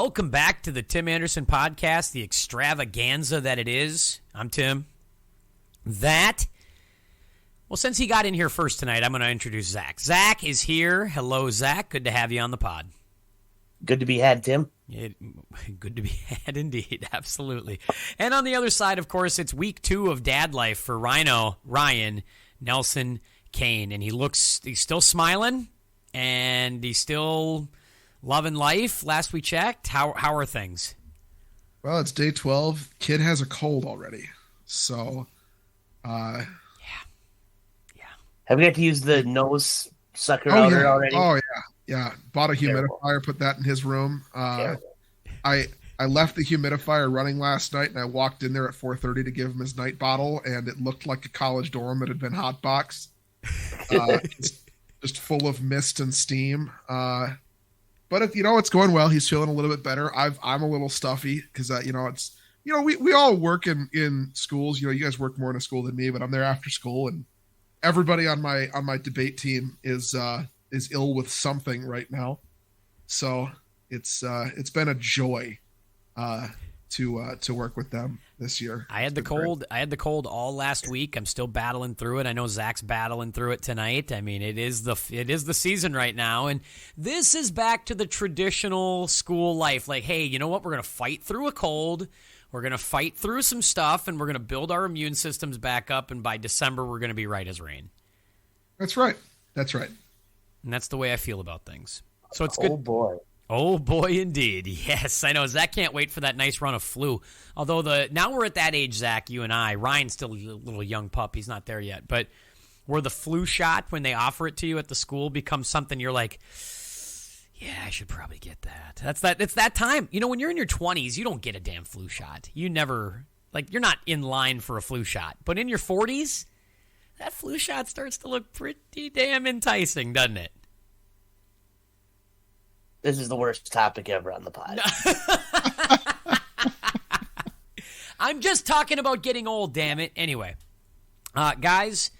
welcome back to the Tim Anderson Podcast, the extravaganza that it is. I'm Tim. Since he got in here first tonight, I'm going to introduce Zach. Zach is here. Hello, Zach. Good to have you on the pod. Good to be had, Tim. Good to be had indeed. Absolutely. And on the other side, of course, it's week 2 of dad life for Ryan Nelson Kane. And he's still smiling, and he's still loving life. Last we checked, how are things? Well, it's day 12. Kid has a cold already. So, Yeah. Have we got to use the nose sucker outer already? Oh, yeah. Bought a humidifier, put that in his room. I left the humidifier running last night, and I walked in there at 4:30 to give him his night bottle, and it looked like a college dorm that had been hotboxed. Just full of mist and steam. But it's going well. He's feeling a little bit better. I'm a little stuffy because we all work in schools. You guys work more in a school than me, but I'm there after school, and everybody on my debate team is ill with something right now. So it's been a joy to work with them this year. I had the cold all last week. I'm still battling through it. I know Zach's battling through it tonight. I mean, it is the season right now, and this is back to the traditional school life. Like, hey, you know what? We're gonna fight through a cold. We're gonna fight through some stuff, and we're gonna build our immune systems back up. And by December, we're gonna be right as rain. That's right. And that's the way I feel about things. So it's good. Oh boy. Oh, boy, indeed. Yes, I know. Zach can't wait for that nice run of flu. Although now we're at that age, Zach, you and I. Ryan's still a little young pup. He's not there yet. But where the flu shot, when they offer it to you at the school, becomes something you're like, yeah, I should probably get that. It's that time. When you're in your 20s, you don't get a damn flu shot. You never, you're not in line for a flu shot. But in your 40s, that flu shot starts to look pretty damn enticing, doesn't it? This is the worst topic ever on the pod. I'm just talking about getting old, damn it. Anyway, guys,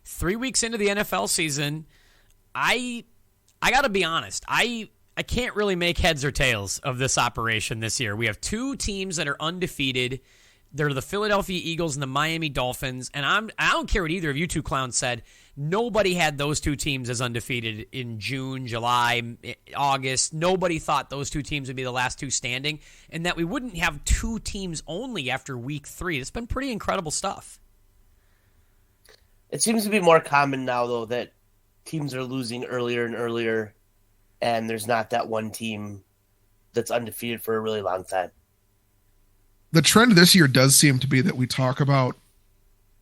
3 weeks into the NFL season, I got to be honest. I can't really make heads or tails of this operation this year. We have 2 teams that are undefeated. They're the Philadelphia Eagles and the Miami Dolphins. And I don't care what either of you 2 clowns said. Nobody had those 2 teams as undefeated in June, July, August. Nobody thought those 2 teams would be the last 2 standing, and that we wouldn't have 2 teams only after week 3. It's been pretty incredible stuff. It seems to be more common now, though, that teams are losing earlier and earlier, and there's not that one team that's undefeated for a really long time. The trend this year does seem to be that we talk about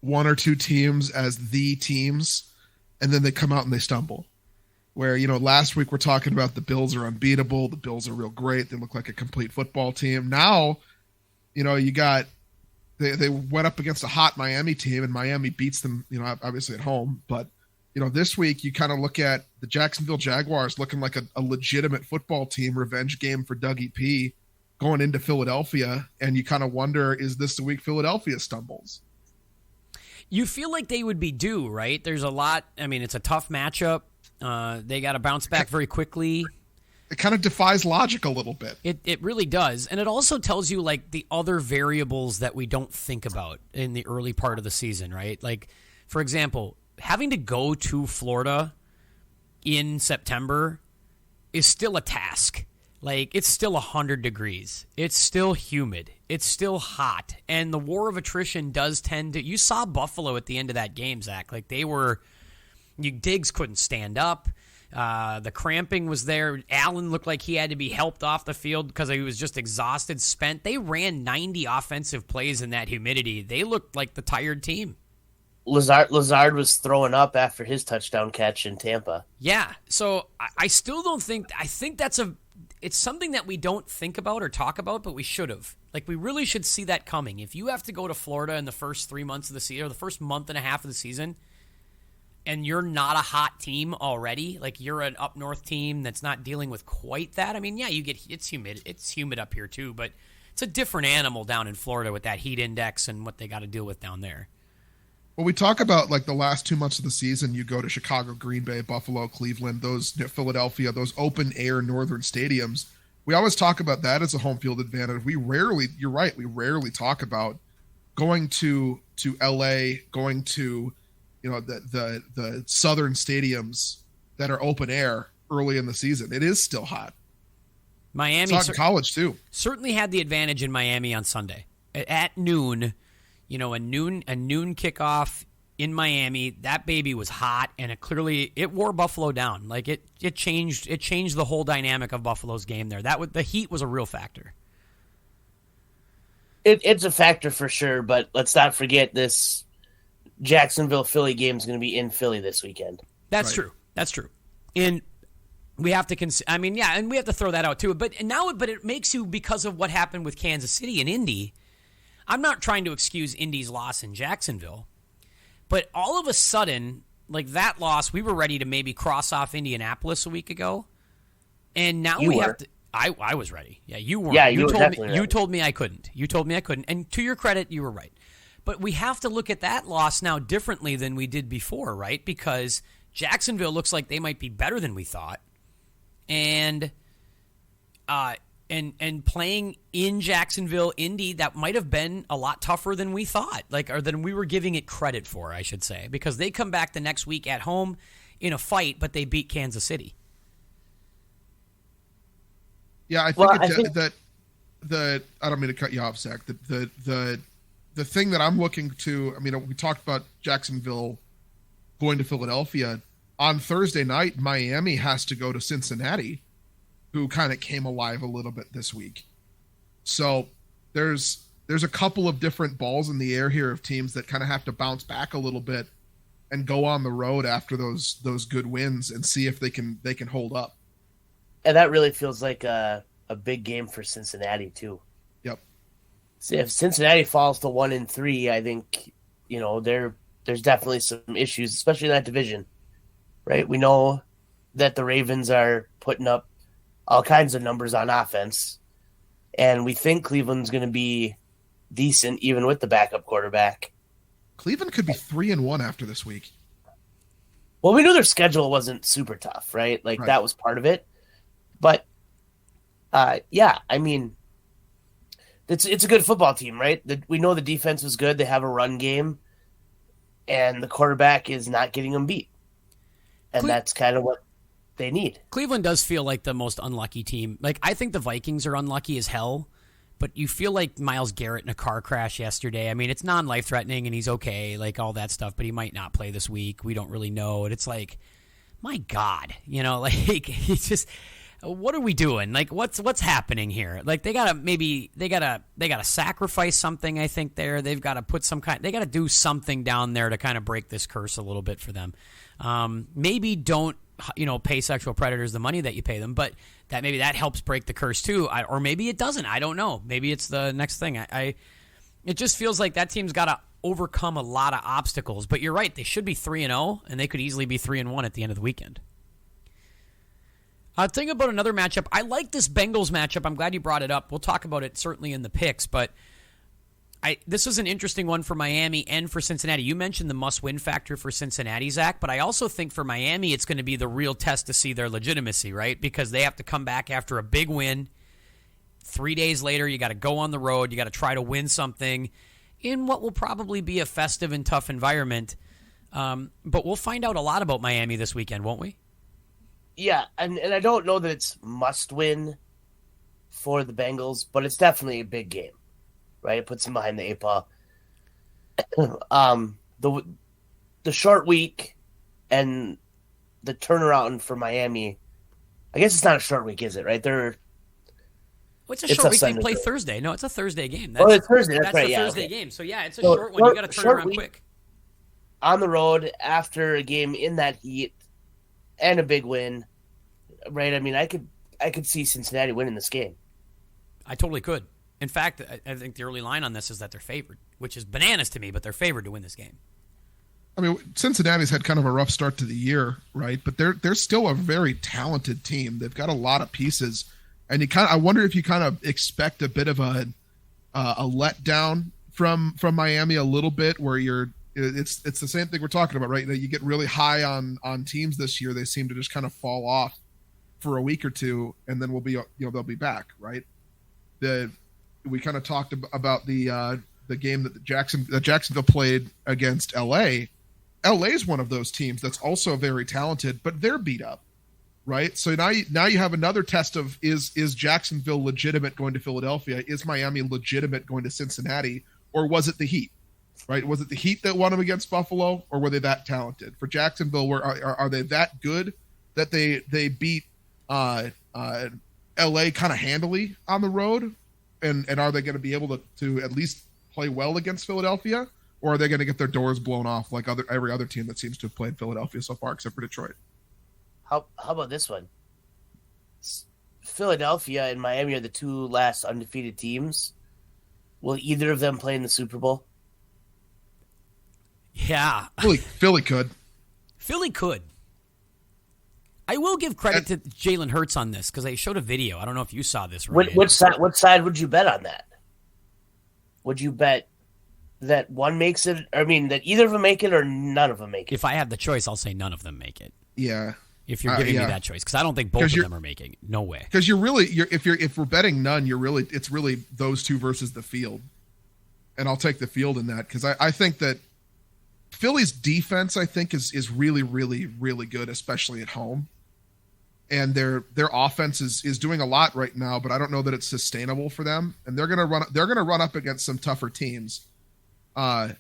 1 or 2 teams as the teams, and then they come out and they stumble. Where, last week we're talking about the Bills are unbeatable. The Bills are real great. They look like a complete football team. Now, you got, they went up against a hot Miami team, and Miami beats them, obviously at home. But, this week you kind of look at the Jacksonville Jaguars looking like a legitimate football team, revenge game for Dougie P going into Philadelphia, and you kind of wonder, is this the week Philadelphia stumbles? You feel like they would be due, right? There's a lot. I mean, it's a tough matchup. They got to bounce back very quickly. It kind of defies logic a little bit. It really does. And it also tells you, the other variables that we don't think about in the early part of the season, right? For example, having to go to Florida in September is still a task. It's still 100 degrees. It's still humid. It's still hot. And the war of attrition does tend to... You saw Buffalo at the end of that game, Zach. Diggs couldn't stand up. The cramping was there. Allen looked like he had to be helped off the field because he was just exhausted, spent. They ran 90 offensive plays in that humidity. They looked like the tired team. Lazard was throwing up after his touchdown catch in Tampa. Yeah. So I still don't think... I think that's it's something that we don't think about or talk about, but we should have. We really should see that coming. If you have to go to Florida in the first 3 months of the season, or the first month and a half of the season, and you're not a hot team already, you're an up north team that's not dealing with quite that. I mean, yeah, it's humid. It's humid up here too, but it's a different animal down in Florida with that heat index and what they got to deal with down there. Well, we talk about the last 2 months of the season, you go to Chicago, Green Bay, Buffalo, Cleveland, those Philadelphia, those open air northern stadiums we always talk about that as a home field advantage. You're right, we rarely talk about going to LA, going to, the southern stadiums that are open air early in the season. It is still hot. Miami, it's hot in college too. Certainly had the advantage in Miami on Sunday at noon. A noon kickoff in Miami. That baby was hot, and it wore Buffalo down. Like it changed the whole dynamic of Buffalo's game there. The heat was a real factor. It's a factor for sure, but let's not forget this Jacksonville-Philly game is going to be in Philly this weekend. That's true. That's true. And we have to and we have to throw that out too. But it makes you, because of what happened with Kansas City and Indy. I'm not trying to excuse Indy's loss in Jacksonville, but all of a sudden, like that loss, we were ready to maybe cross off Indianapolis a week ago, and now have to. I was ready. Yeah, you weren't. Yeah, you told me I couldn't. You told me I couldn't, and to your credit, you were right. But we have to look at that loss now differently than we did before, right? Because Jacksonville looks like they might be better than we thought, and playing in Jacksonville, Indy, that might have been a lot tougher than we thought, or than we were giving it credit for, I should say, because they come back the next week at home in a fight, but they beat Kansas City. Yeah, I think that I don't mean to cut you off, Zach. The thing that I'm looking to, we talked about Jacksonville going to Philadelphia. On Thursday night, Miami has to go to Cincinnati, who kind of came alive a little bit this week. So there's a couple of different balls in the air here of teams that kind of have to bounce back a little bit and go on the road after those good wins and see if they can hold up. And that really feels like a big game for Cincinnati too. Yep. So if Cincinnati falls to 1-3, I think there's definitely some issues, especially in that division. Right? We know that the Ravens are putting up all kinds of numbers on offense, and we think Cleveland's going to be decent even with the backup quarterback. Cleveland could be 3-1 after this week. Well, we knew their schedule wasn't super tough, right? Right. That was part of it. But, it's a good football team, right? We know the defense was good. They have a run game, and the quarterback is not getting them beat. And that's kind of what they need. Cleveland does feel like the most unlucky team. I think the Vikings are unlucky as hell, but you feel like Myles Garrett in a car crash yesterday. It's non-life-threatening, and he's okay, all that stuff, but he might not play this week. We don't really know. And it's my God, it's just, what are we doing? What's happening here? They gotta sacrifice something, I think there. They've got to they got to do something down there to kind of break this curse a little bit for them. Maybe don't, pay sexual predators the money that you pay them, but maybe that helps break the curse too. Or maybe it doesn't. I don't know. Maybe it's the next thing. It just feels like that team's got to overcome a lot of obstacles, but you're right. They should be 3-0, and they could easily be 3-1 at the end of the weekend. Think about another matchup. I like this Bengals matchup. I'm glad you brought it up. We'll talk about it certainly in the picks, but this is an interesting one for Miami and for Cincinnati. You mentioned the must-win factor for Cincinnati, Zach, but I also think for Miami it's going to be the real test to see their legitimacy, right? Because they have to come back after a big win. 3 days later, you got to go on the road. You got to try to win something in what will probably be a festive and tough environment. But we'll find out a lot about Miami this weekend, won't we? Yeah, and I don't know that it's must-win for the Bengals, but it's definitely a big game. Right, it puts them behind the 8 ball. The short week and the turnaround for Miami. I guess it's not a short week, is it? Right, it's a short week. They play Thursday. No, it's a Thursday game. It's Thursday. That's right. The Thursday game. So yeah, it's a short one. You got to turn around quick. On the road after a game in that heat and a big win, right? I could see Cincinnati winning this game. I totally could. In fact, I think the early line on this is that they're favored, which is bananas to me, but they're favored to win this game. Cincinnati's had kind of a rough start to the year, right? But they're still a very talented team. They've got a lot of pieces, and I wonder if you kind of expect a bit of a letdown from Miami a little bit, where it's the same thing we're talking about, right? You get really high on teams this year; they seem to just kind of fall off. for a week or two, and then they'll be back, right? We kind of talked about the game that Jacksonville played against LA. LA is one of those teams that's also very talented, but they're beat up, right? So now you have another test of is Jacksonville legitimate going to Philadelphia? Is Miami legitimate going to Cincinnati? Or was it the Heat, right? Was it the Heat that won them against Buffalo, or were they that talented? For Jacksonville, are they that good that they beat LA kind of handily on the road? And are they going to be able to at least play well against Philadelphia? Or are they going to get their doors blown off like every other team that seems to have played Philadelphia so far, except for Detroit? How about this one? Philadelphia and Miami are the two last undefeated teams. Will either of them play in the Super Bowl? Yeah. Philly could. Philly could. I will give credit to Jalen Hurts on this because I showed a video. I don't know if you saw this. Which side would you bet on that? Would you bet that one makes it? I mean, that either of them make it or none of them make it? If I have the choice, I'll say none of them make it. Yeah. If you're giving me that choice, because I don't think both of them are making it. No way. Because if we're betting none, it's really those two versus the field, and I'll take the field in that because I think that Philly's defense is really, really, really good, especially at home. And their offense is doing a lot right now, but I don't know that it's sustainable for them. And they're gonna run up against some tougher teams. I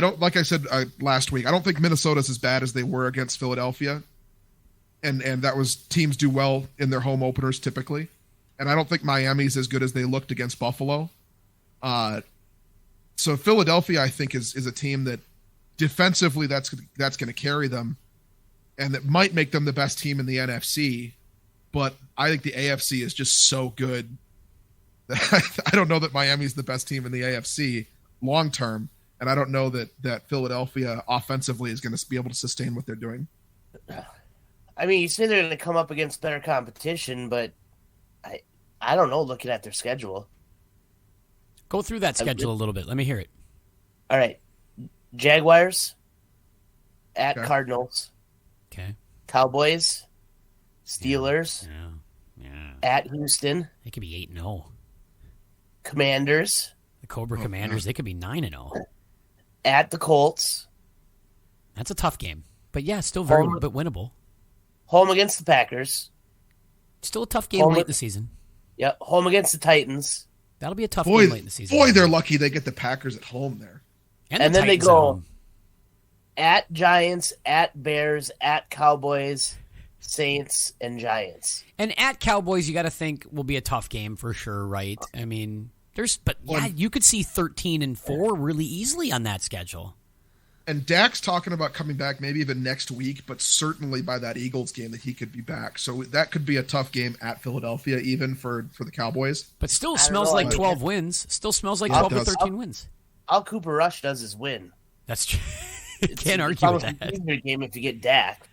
don't like I said last week. I don't think Minnesota's as bad as they were against Philadelphia, and that was teams do well in their home openers typically. And I don't think Miami's as good as they looked against Buffalo. So Philadelphia, I think, is a team that defensively that's going to carry them, and that might make them the best team in the NFC. But I think the AFC is just so good that I don't know that Miami's the best team in the AFC long term, and I don't know that Philadelphia offensively is going to be able to sustain what they're doing. I mean, you say they're going to come up against better competition, but I don't know. Looking at their schedule, go through that schedule a little bit. Let me hear it. All right. Jaguars at Cardinals. Okay. Cowboys, Steelers. Yeah. At Houston. They could be 8-0. Commanders. The Cobra Commanders, they could be 9-0. At the Colts. That's a tough game. But yeah, still very but winnable. Home against the Packers. Still a tough game late in the season. Yeah, home against the Titans. That'll be a tough game late in the season. Boy, they're lucky they get the Packers at home there. And then they go at Giants, at Bears, at Cowboys, Saints, and Giants. And at Cowboys, you got to think will be a tough game for sure, right? I mean, you could see 13-4 really easily on that schedule. And Dak's talking about coming back maybe even next week, but certainly by that Eagles game that he could be back. So that could be a tough game at Philadelphia, even for the Cowboys. But still smells like 12 wins. Still smells like 12 to 13 wins. All Cooper Rush does is win. That's true. Can't argue with that. It's an easier game if you get Dak.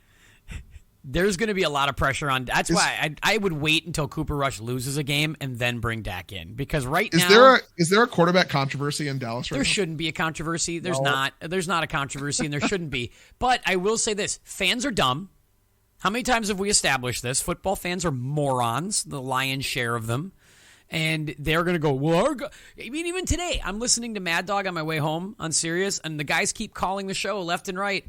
There's going to be a lot of pressure on. That's why I would wait until Cooper Rush loses a game and then bring Dak in, because now is there a quarterback controversy in Dallas right now? There shouldn't be a controversy. There's not. There's not a controversy, and there shouldn't be. But I will say this: fans are dumb. How many times have we established this? Football fans are morons. The lion's share of them. And they're going to go, well, I mean, even today, I'm listening to Mad Dog on my way home on Sirius, and the guys keep calling the show left and right.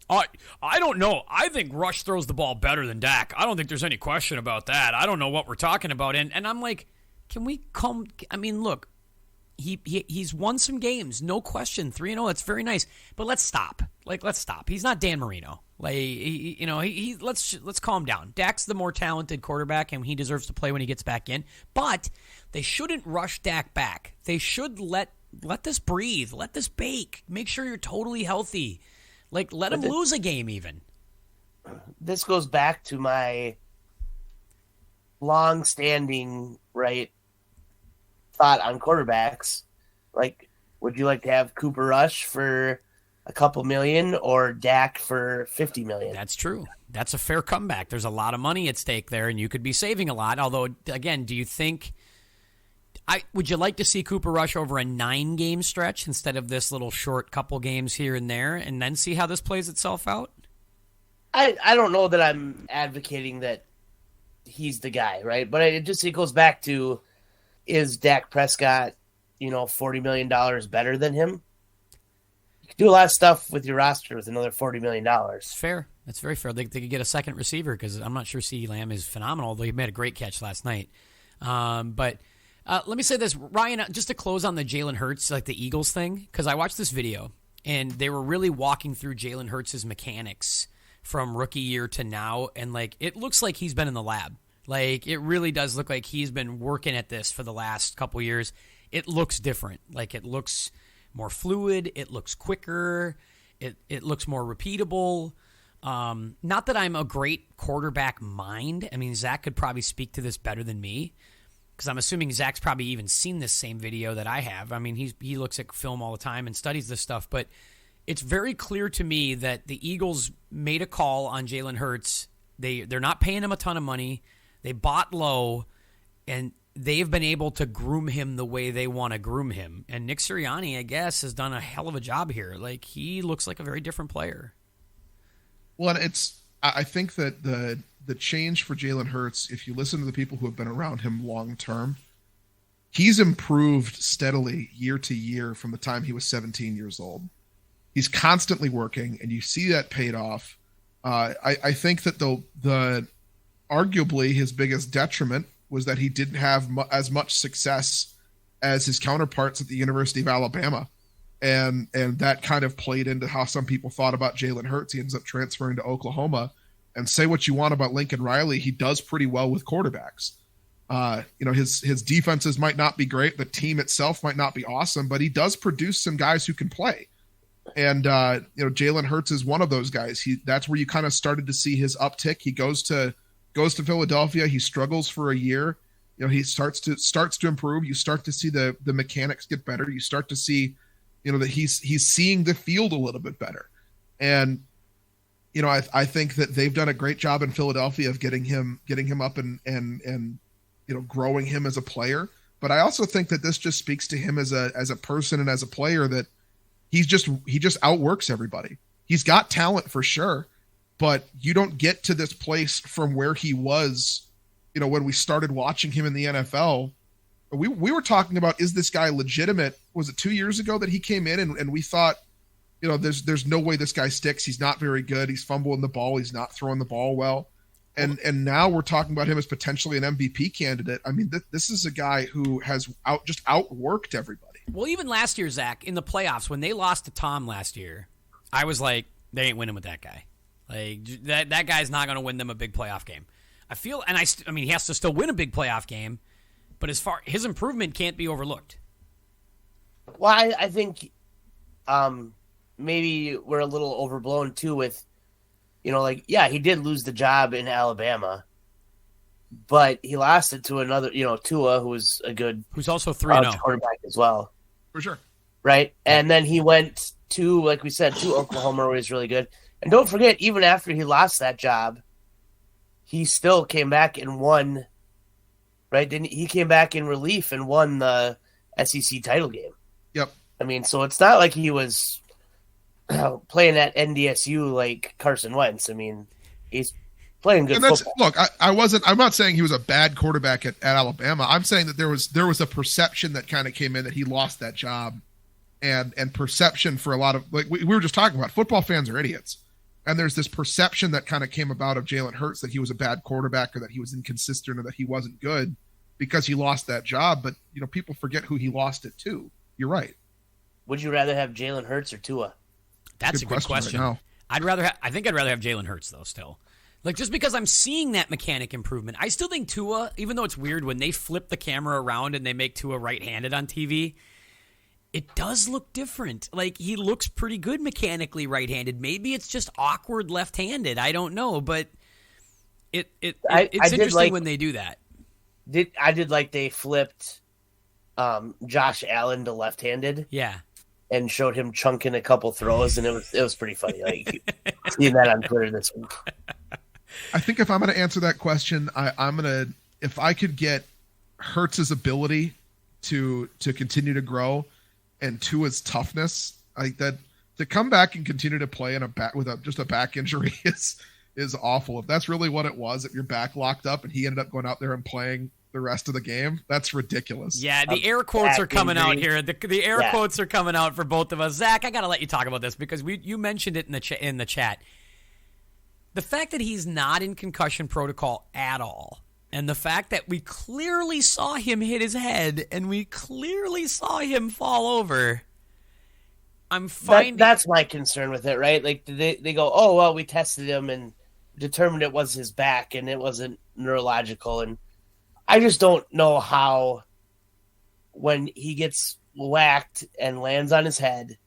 I don't know. I think Rush throws the ball better than Dak. I don't think there's any question about that. I don't know what we're talking about. And I'm like, can we come? I mean, look, he's won some games, no question. 3-0, that's very nice. But let's stop. Let's stop. He's not Dan Marino. Let's calm down. Dak's the more talented quarterback, and he deserves to play when he gets back in. But they shouldn't rush Dak back. They should let this breathe. Let this bake. Make sure you're totally healthy. Let him lose a game even. This goes back to my long-standing thought on quarterbacks. Would you like to have Cooper Rush for a couple million or Dak for $50 million? That's true. That's a fair comeback. There's a lot of money at stake there, and you could be saving a lot. Although, again, do you think would you like to see Cooper Rush over a 9-game stretch instead of this little short couple games here and there, and then see how this plays itself out? I don't know that I'm advocating that he's the guy, right? But it goes back to, is Dak Prescott, $40 million better than him? You can do a lot of stuff with your roster with another $40 million. Fair. That's very fair. They could get a second receiver because I'm not sure CeeDee Lamb is phenomenal, although he made a great catch last night. But let me say this, Ryan, just to close on the Jalen Hurts, like the Eagles thing, because I watched this video, and they were really walking through Jalen Hurts' mechanics from rookie year to now, and it looks like he's been in the lab. It really does look like he's been working at this for the last couple years. It looks different. It looks more fluid. It looks quicker. It looks more repeatable. Not that I'm a great quarterback mind. I mean, Zach could probably speak to this better than me, because I'm assuming Zach's probably even seen this same video that I have. I mean, he looks at film all the time and studies this stuff, but it's very clear to me that the Eagles made a call on Jalen Hurts. They're not paying him a ton of money. They bought low, and they've been able to groom him the way they want to groom him. And Nick Sirianni, I guess, has done a hell of a job here. He looks like a very different player. Well, I think that the change for Jalen Hurts, if you listen to the people who have been around him long term, he's improved steadily year to year from the time he was 17 years old. He's constantly working, and you see that paid off. I think that the arguably his biggest detriment was that he didn't have as much success as his counterparts at the University of Alabama. And that kind of played into how some people thought about Jalen Hurts. He ends up transferring to Oklahoma. And say what you want about Lincoln Riley, he does pretty well with quarterbacks. His defenses might not be great. The team itself might not be awesome, but he does produce some guys who can play. And Jalen Hurts is one of those guys. That's where you kind of started to see his uptick. He goes to Philadelphia. He struggles for a year. He starts to improve. You start to see the mechanics get better. You start to see, that he's seeing the field a little bit better. And I think that they've done a great job in Philadelphia of getting him up and growing him as a player. But I also think that this just speaks to him as a person and as a player, that he just outworks everybody. He's got talent for sure, but you don't get to this place from where he was, when we started watching him in the NFL. We were talking about, is this guy legitimate? Was it 2 years ago that he came in and we thought, there's no way this guy sticks. He's not very good. He's fumbling the ball. He's not throwing the ball well. And now we're talking about him as potentially an MVP candidate. I mean, this is a guy who has outworked everybody. Well, even last year, Zach, in the playoffs, when they lost to Tom last year, I was like, they ain't winning with that guy. That guy's not going to win them a big playoff game. I feel, and I mean, he has to still win a big playoff game, but his improvement can't be overlooked. Well, I think maybe we're a little overblown too with, he did lose the job in Alabama, but he lost it to another, Tua, who's also 3-0 quarterback as well. For sure. Right. And then he went to, like we said, to Oklahoma, where he's really good. And don't forget, even after he lost that job, he still came back and won. Right? He came back in relief and won the SEC title game. Yep. I mean, so it's not like he was playing at NDSU like Carson Wentz. I mean, he's playing good football. Look, I'm not saying he was a bad quarterback at Alabama. I'm saying that there was a perception that kind of came in that he lost that job, and perception for a lot of, we were just talking about, football fans are idiots. And there's this perception that kind of came about of Jalen Hurts that he was a bad quarterback, or that he was inconsistent, or that he wasn't good because he lost that job. But, people forget who he lost it to. You're right. Would you rather have Jalen Hurts or Tua? That's a good question. Right, I think I'd rather have Jalen Hurts, though, still. Just because I'm seeing that mechanic improvement. I still think Tua, even though it's weird when they flip the camera around and they make Tua right-handed on TV, it does look different. He looks pretty good mechanically right-handed. Maybe it's just awkward left-handed. I don't know, but it's interesting when they do that. I did like they flipped Josh Allen to left-handed. Yeah. And showed him chunking a couple throws, and it was pretty funny. Seeing that on Twitter this week. I think if I'm going to answer that question, if I could get Hurts' ability to continue to grow, and Tua's toughness, that to come back and continue to play with just a back injury is is awful. If that's really what it was, if your back locked up and he ended up going out there and playing the rest of the game, that's ridiculous. Yeah, the air quotes are coming out here. The air quotes are coming out for both of us. Zach, I got to let you talk about this because you mentioned it in the chat. The fact that he's not in concussion protocol at all, and the fact that we clearly saw him hit his head and we clearly saw him fall over, I'm finding... That's my concern with it, right? Like, they go, oh, well, we tested him and determined it was his back and it wasn't neurological. And I just don't know how, when he gets whacked and lands on his head,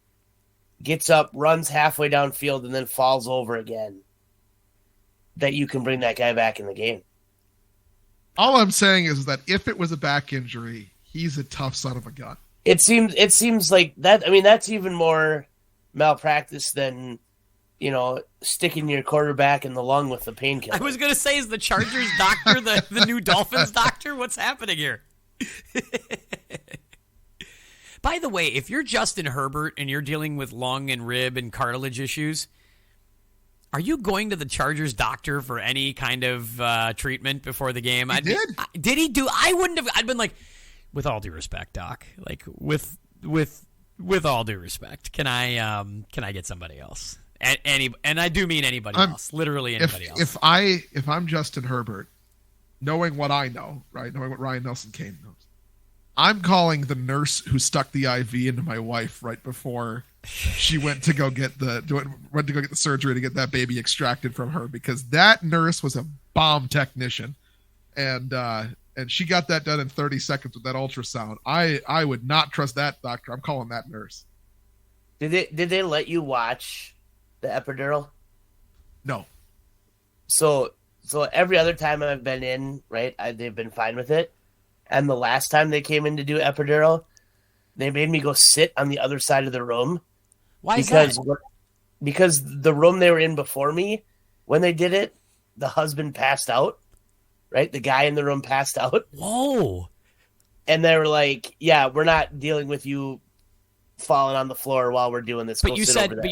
gets up, runs halfway downfield, and then falls over again, that you can bring that guy back in the game. All I'm saying is that if it was a back injury, he's a tough son of a gun. It seems like that. I mean, that's even more malpractice than, sticking your quarterback in the lung with the painkiller. I was going to say, is the Chargers doctor the new Dolphins doctor? What's happening here? By the way, if you're Justin Herbert and you're dealing with lung and rib and cartilage issues, are you going to the Chargers doctor for any kind of treatment before the game? Did he do? I wouldn't have. I'd been like, with all due respect, Doc. Like with all due respect, can I get somebody else? And I do mean anybody else. Literally anybody else. If I'm Justin Herbert, knowing what I know, right, knowing what Ryan Nelson-Kane knows, I'm calling the nurse who stuck the IV into my wife right before she went to go get the surgery to get that baby extracted from her, because that nurse was a bomb technician, and she got that done in 30 seconds with that ultrasound. I would not trust that doctor. I'm calling that nurse. Did they let you watch the epidural? No. So every other time I've been in, right, they've been fine with it. And the last time they came in to do epidural, they made me go sit on the other side of the room. Why is that? Because the room they were in before me, when they did it, the husband passed out, right? The guy in the room passed out. Whoa. And they were like, yeah, we're not dealing with you falling on the floor while we're doing this. But you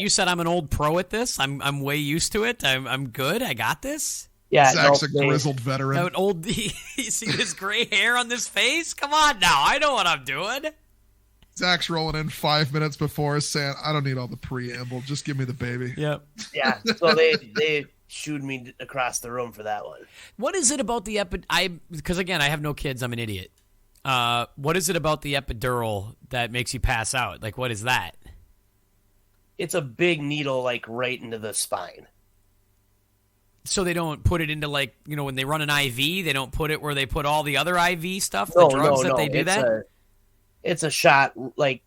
said I'm an old pro at this. I'm way used to it. I'm good. I got this. Yeah, Zach's a grizzled veteran. An old, you see this gray hair on this face? Come on now, I know what I'm doing. Zach's rolling in 5 minutes before saying, I don't need all the preamble. Just give me the baby. Yep. Yeah, so they shooed me across the room for that one. What is it about the because again, I have no kids. I'm an idiot. What is it about the epidural that makes you pass out? Like, what is that? It's a big needle, like, right into the spine. So they don't put it into, like, when they run an IV, they don't put it where they put all the other IV stuff, the drugs that they do that? It's a shot, like,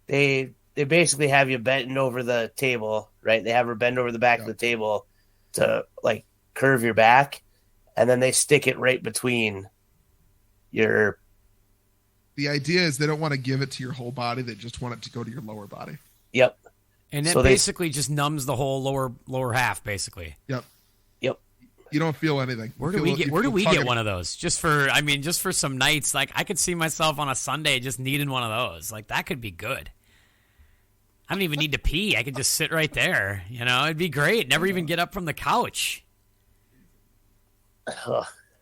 they basically have you bent over the table, right? They have her bend over the back of the table to, like, curve your back, and then they stick it right between your... The idea is they don't want to give it to your whole body. They just want it to go to your lower body. Yep. And it basically just numbs the whole lower half, basically. Yep. Yep. You don't feel anything. Where do we get one of those? Just for some nights. Like, I could see myself on a Sunday just needing one of those. Like, that could be good. I don't even need to pee. I could just sit right there. It'd be great. Never even get up from the couch.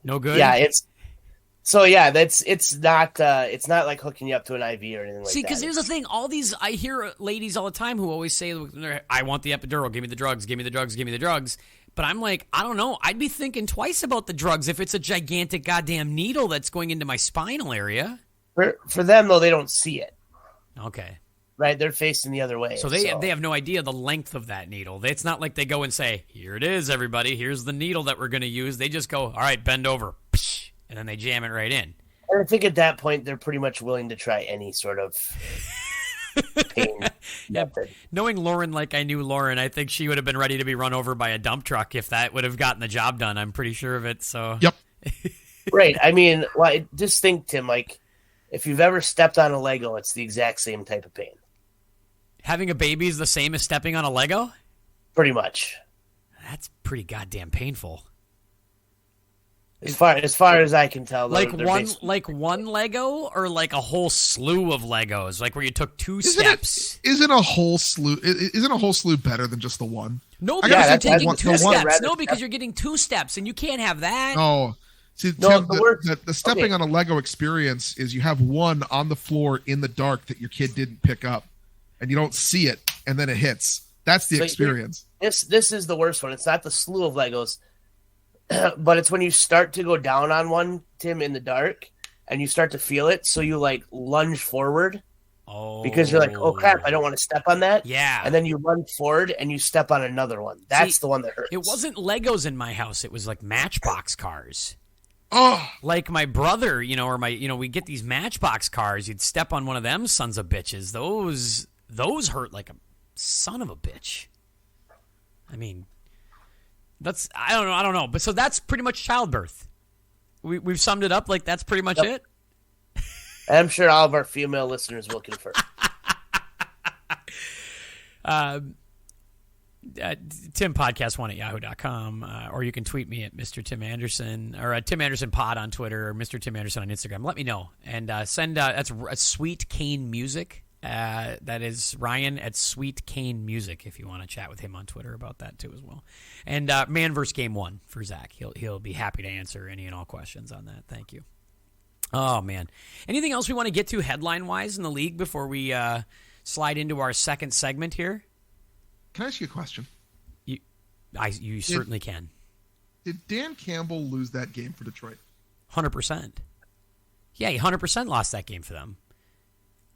No good. Yeah, it's not like hooking you up to an IV or anything like that. See, because here's the thing. I hear ladies all the time who always say, I want the epidural. Give me the drugs. Give me the drugs. Give me the drugs. But I'm like, I don't know. I'd be thinking twice about the drugs if it's a gigantic goddamn needle that's going into my spinal area. For them, though, they don't see it. Okay. Right? They're facing the other way. So they have no idea the length of that needle. It's not like they go and say, here it is, everybody. Here's the needle that we're going to use. They just go, all right, bend over. And then they jam it right in. And I think at that point, they're pretty much willing to try any sort of pain method. Knowing Lauren like I knew Lauren, I think she would have been ready to be run over by a dump truck if that would have gotten the job done. I'm pretty sure of it. So Yep. Right. I mean, just think, Tim, like, if you've ever stepped on a Lego, it's the exact same type of pain. Having a baby is the same as stepping on a Lego? Pretty much. That's pretty goddamn painful. As far as I can tell, like one Lego or like a whole slew of Legos, like where you took two steps. Isn't a whole slew better than just the one? No, because you're taking two steps. No, step. because you're getting two steps, and you can't have that. Oh, see, No, Tim, the stepping on a Lego experience is you have one on the floor in the dark that your kid didn't pick up, and you don't see it, and then it hits. That's the experience. This is the worst one. It's not the slew of Legos. But it's when you start to go down on one, Tim, in the dark, and you start to feel it, so you like lunge forward. Oh. Because you're like, oh crap, I don't want to step on that. Yeah. And then you run forward and you step on another one. That's the one that hurts. It wasn't Legos in my house. It was like Matchbox cars. Oh, Like my brother, we get these Matchbox cars. You'd step on one of them sons of bitches. Those hurt like a son of a bitch. I mean, I don't know. But so that's pretty much childbirth. We've summed it up. Like that's pretty much it. And I'm sure all of our female listeners will confirm. TimPodcast1@yahoo.com, or you can tweet me at Mr. Tim Anderson or Tim Anderson Pod on Twitter or Mr. Tim Anderson on Instagram. Let me know and send that's a Sweet Cane Music. That is Ryan at Sweet Cane Music if you want to chat with him on Twitter about that too as well. And Man vs. Game 1 for Zach. He'll be happy to answer any and all questions on that. Thank you. Oh man, anything else we want to get to headline wise in the league before we slide into our second segment here? can I ask you a question? You certainly can. Did Dan Campbell lose that game for Detroit? 100%. Yeah, he 100% lost that game for them.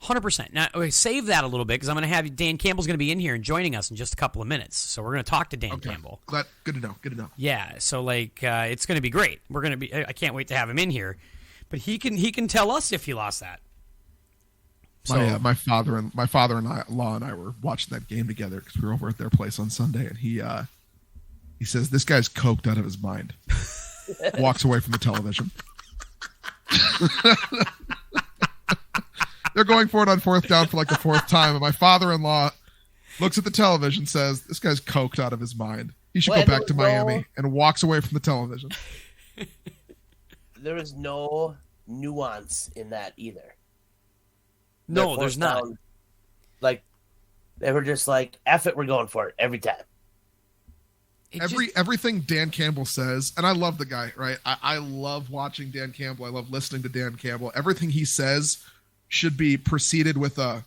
100%. Now, save that a little bit because I'm going to have Dan Campbell's going to be in here and joining us in just a couple of minutes. So we're going to talk to Dan Campbell. Good to know. Yeah, so it's going to be great. I can't wait to have him in here. But he can tell us if he lost that. So, my father-in-law and I were watching that game together because we were over at their place on Sunday, and he says this guy's coked out of his mind. Walks away from the television. They're going for it on fourth down for like the fourth time, and my father-in-law looks at the television, says this guy's coked out of his mind. He should go back to Miami, and walks away from the television. There was no nuance in that either. No, there's not. Like, they were just like, F it, we're going for it every time. Everything Dan Campbell says, and I love the guy, right? I love watching Dan Campbell. I love listening to Dan Campbell. Everything he says should be preceded with a...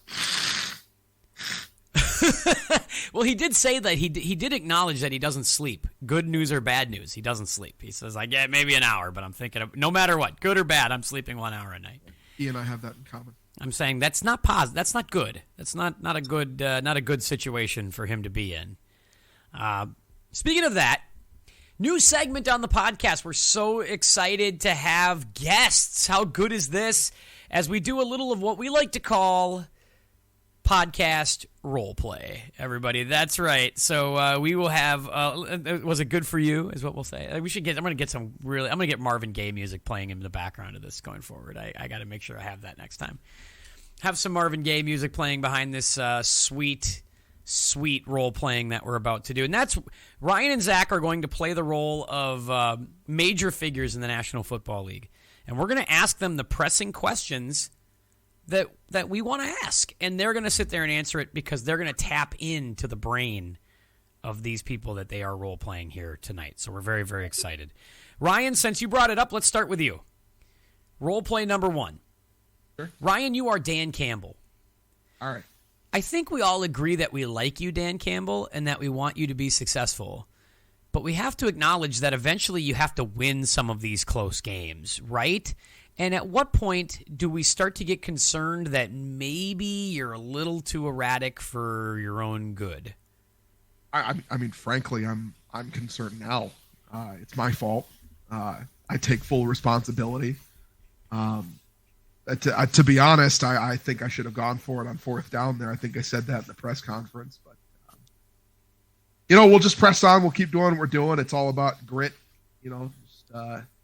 Well, he did say that he did acknowledge that he doesn't sleep. Good news or bad news, he doesn't sleep. He says, I get maybe an hour, but I'm thinking of, no matter what, good or bad, I'm sleeping 1 hour a night. He and I have that in common. I'm saying that's not positive. That's not good. That's not a good situation for him to be in. Speaking of that, new segment on the podcast. We're so excited to have guests. How good is this? As we do a little of what we like to call podcast role play, everybody. That's right. So we will have. Was it good for you? Is what we'll say. I'm going to get Marvin Gaye music playing in the background of this going forward. I got to make sure I have that next time. Have some Marvin Gaye music playing behind this sweet role playing that we're about to do, and that's Ryan and Zach are going to play the role of major figures in the National Football League, and we're going to ask them the pressing questions that we want to ask, and they're going to sit there and answer it because they're going to tap into the brain of these people that they are role-playing here tonight. So we're very, very excited. Ryan, since you brought it up, let's start with you. Role-play number 1. Sure. Ryan, you are Dan Campbell. All right. I think we all agree that we like you, Dan Campbell, and that we want you to be successful. But we have to acknowledge that eventually you have to win some of these close games, right? And at what point do we start to get concerned that maybe you're a little too erratic for your own good? I mean, frankly, I'm concerned now. It's my fault. I take full responsibility. To be honest, I think I should have gone for it on fourth down there. I think I said that in the press conference. But, we'll just press on. We'll keep doing what we're doing. It's all about grit, just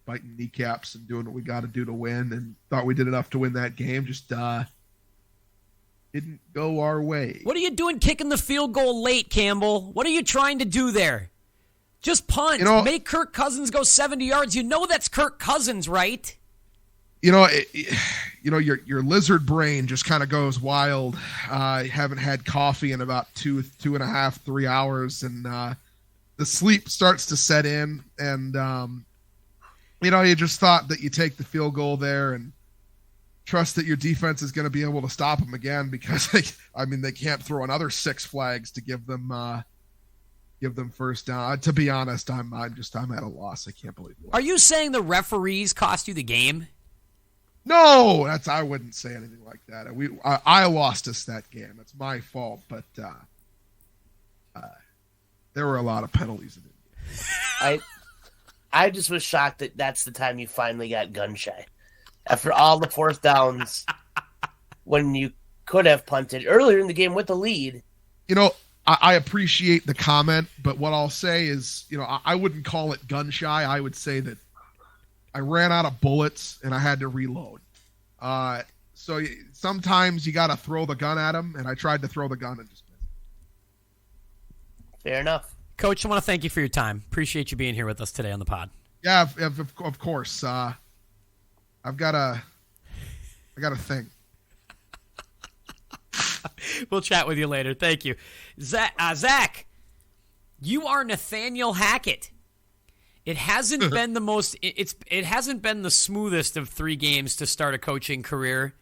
biting kneecaps and doing what we got to do to win, and thought we did enough to win that game. Just didn't go our way. What are you doing kicking the field goal late, Campbell? What are you trying to do there? Just punt. Make Kirk Cousins go 70 yards. You know that's Kirk Cousins, right? Your lizard brain just kind of goes wild. I haven't had coffee in about 2.5, 3 hours, and the sleep starts to set in. And you just thought that you take the field goal there and trust that your defense is going to be able to stop them again, because they can't throw another 6 flags to give them first down. To be honest, I'm at a loss. I can't believe it. Are you saying the referees cost you the game? No, I wouldn't say anything like that. I lost us that game. It's my fault, but there were a lot of penalties in it. I just was shocked that that's the time you finally got gun shy. After all the fourth downs, when you could have punted earlier in the game with the lead. I appreciate the comment, but what I'll say is, I wouldn't call it gun shy. I would say that I ran out of bullets and I had to reload. So sometimes you got to throw the gun at them, and I tried to throw the gun and just missed. Fair enough. Coach, I want to thank you for your time. Appreciate you being here with us today on the pod. Yeah, of course. I've got a thing. We'll chat with you later. Thank you. Zach, you are Nathaniel Hackett. It hasn't been the most. It hasn't been the smoothest of 3 games to start a coaching career.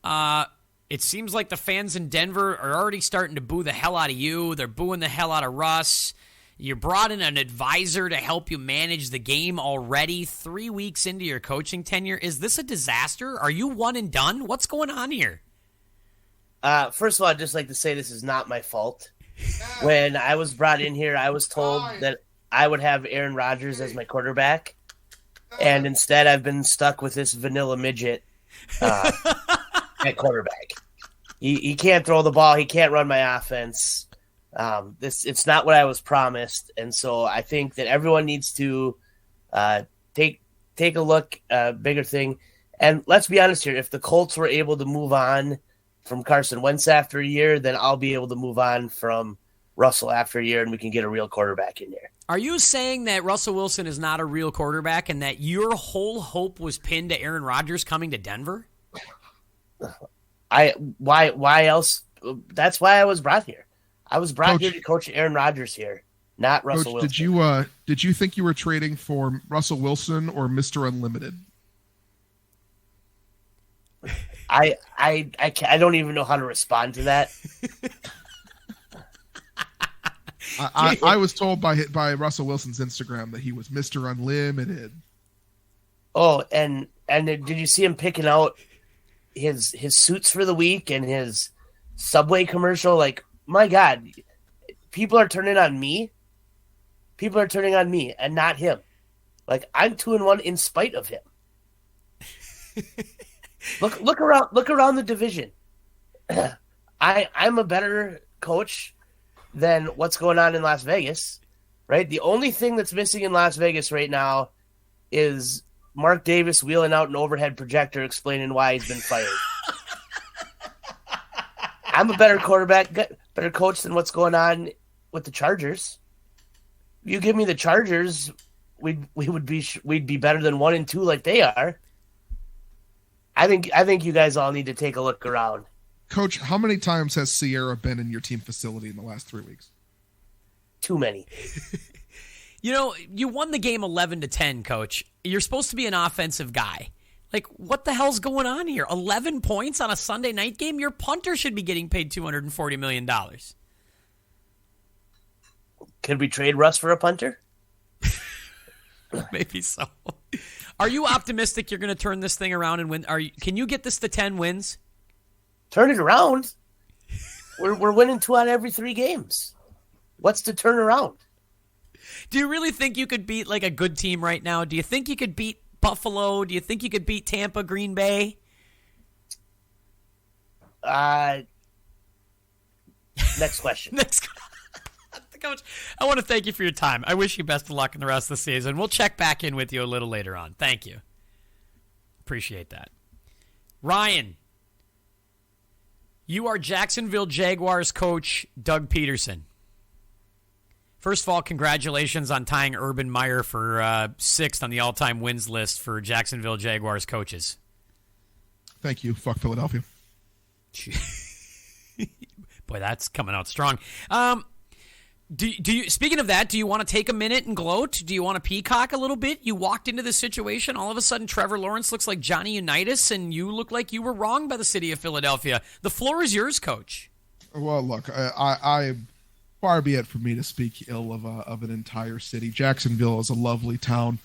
It seems like the fans in Denver are already starting to boo the hell out of you. They're booing the hell out of Russ. You brought in an advisor to help you manage the game already 3 weeks into your coaching tenure. Is this a disaster? Are you one and done? What's going on here? First of all, I'd just like to say this is not my fault. When I was brought in here, I was told that I would have Aaron Rodgers as my quarterback, and instead I've been stuck with this vanilla midget at quarterback. He can't throw the ball. He can't run my offense. It's not what I was promised, and so I think that everyone needs to take a look, bigger thing. And let's be honest here: if the Colts were able to move on from Carson Wentz after a year, then I'll be able to move on from Russell after a year, and we can get a real quarterback in there. Are you saying that Russell Wilson is not a real quarterback and that your whole hope was pinned to Aaron Rodgers coming to Denver? Why else? That's why I was brought here. I was brought here to coach Aaron Rodgers here, not Russell Wilson. Did you think you were trading for Russell Wilson or Mr. Unlimited? I don't even know how to respond to that. I was told by Russell Wilson's Instagram that he was Mr. Unlimited. Oh, and did you see him picking out his suits for the week and his Subway commercial? Like, my God, people are turning on me. People are turning on me and not him. Like, I'm 2-1 in spite of him. Look around the division. I'm a better coach than what's going on in Las Vegas, right? The only thing that's missing in Las Vegas right now is Mark Davis wheeling out an overhead projector explaining why he's been fired. I'm a better quarterback, better coach than what's going on with the Chargers. You give me the Chargers, we'd be better than 1-2 like they are. I think you guys all need to take a look around. Coach, how many times has Sierra been in your team facility in the last 3 weeks? Too many. You won the game 11-10, Coach. You're supposed to be an offensive guy. Like, what the hell's going on here? 11 points on a Sunday night game? Your punter should be getting paid $240 million. Could we trade Russ for a punter? Maybe so. Are you optimistic you're going to turn this thing around and win? Can you get this to 10 wins? Turn it around? We're winning 2 out of every 3 games. What's to turn around? Do you really think you could beat like a good team right now? Do you think you could beat Buffalo? Do you think you could beat Tampa, Green Bay? Next question. Coach, I want to thank you for your time. I wish you best of luck in the rest of the season. We'll check back in with you a little later on. Thank you. Appreciate that. Ryan, you are Jacksonville Jaguars coach Doug Peterson. First of all, congratulations on tying Urban Meyer for sixth on the all-time wins list for Jacksonville Jaguars coaches. Thank you. Fuck Philadelphia. Boy, that's coming out strong. Do you? Speaking of that, do you want to take a minute and gloat? Do you want to peacock a little bit? You walked into this situation. All of a sudden, Trevor Lawrence looks like Johnny Unitas, and you look like you were wrong by the city of Philadelphia. The floor is yours, Coach. Well, look, I far be it from me to speak ill of an entire city. Jacksonville is a lovely town,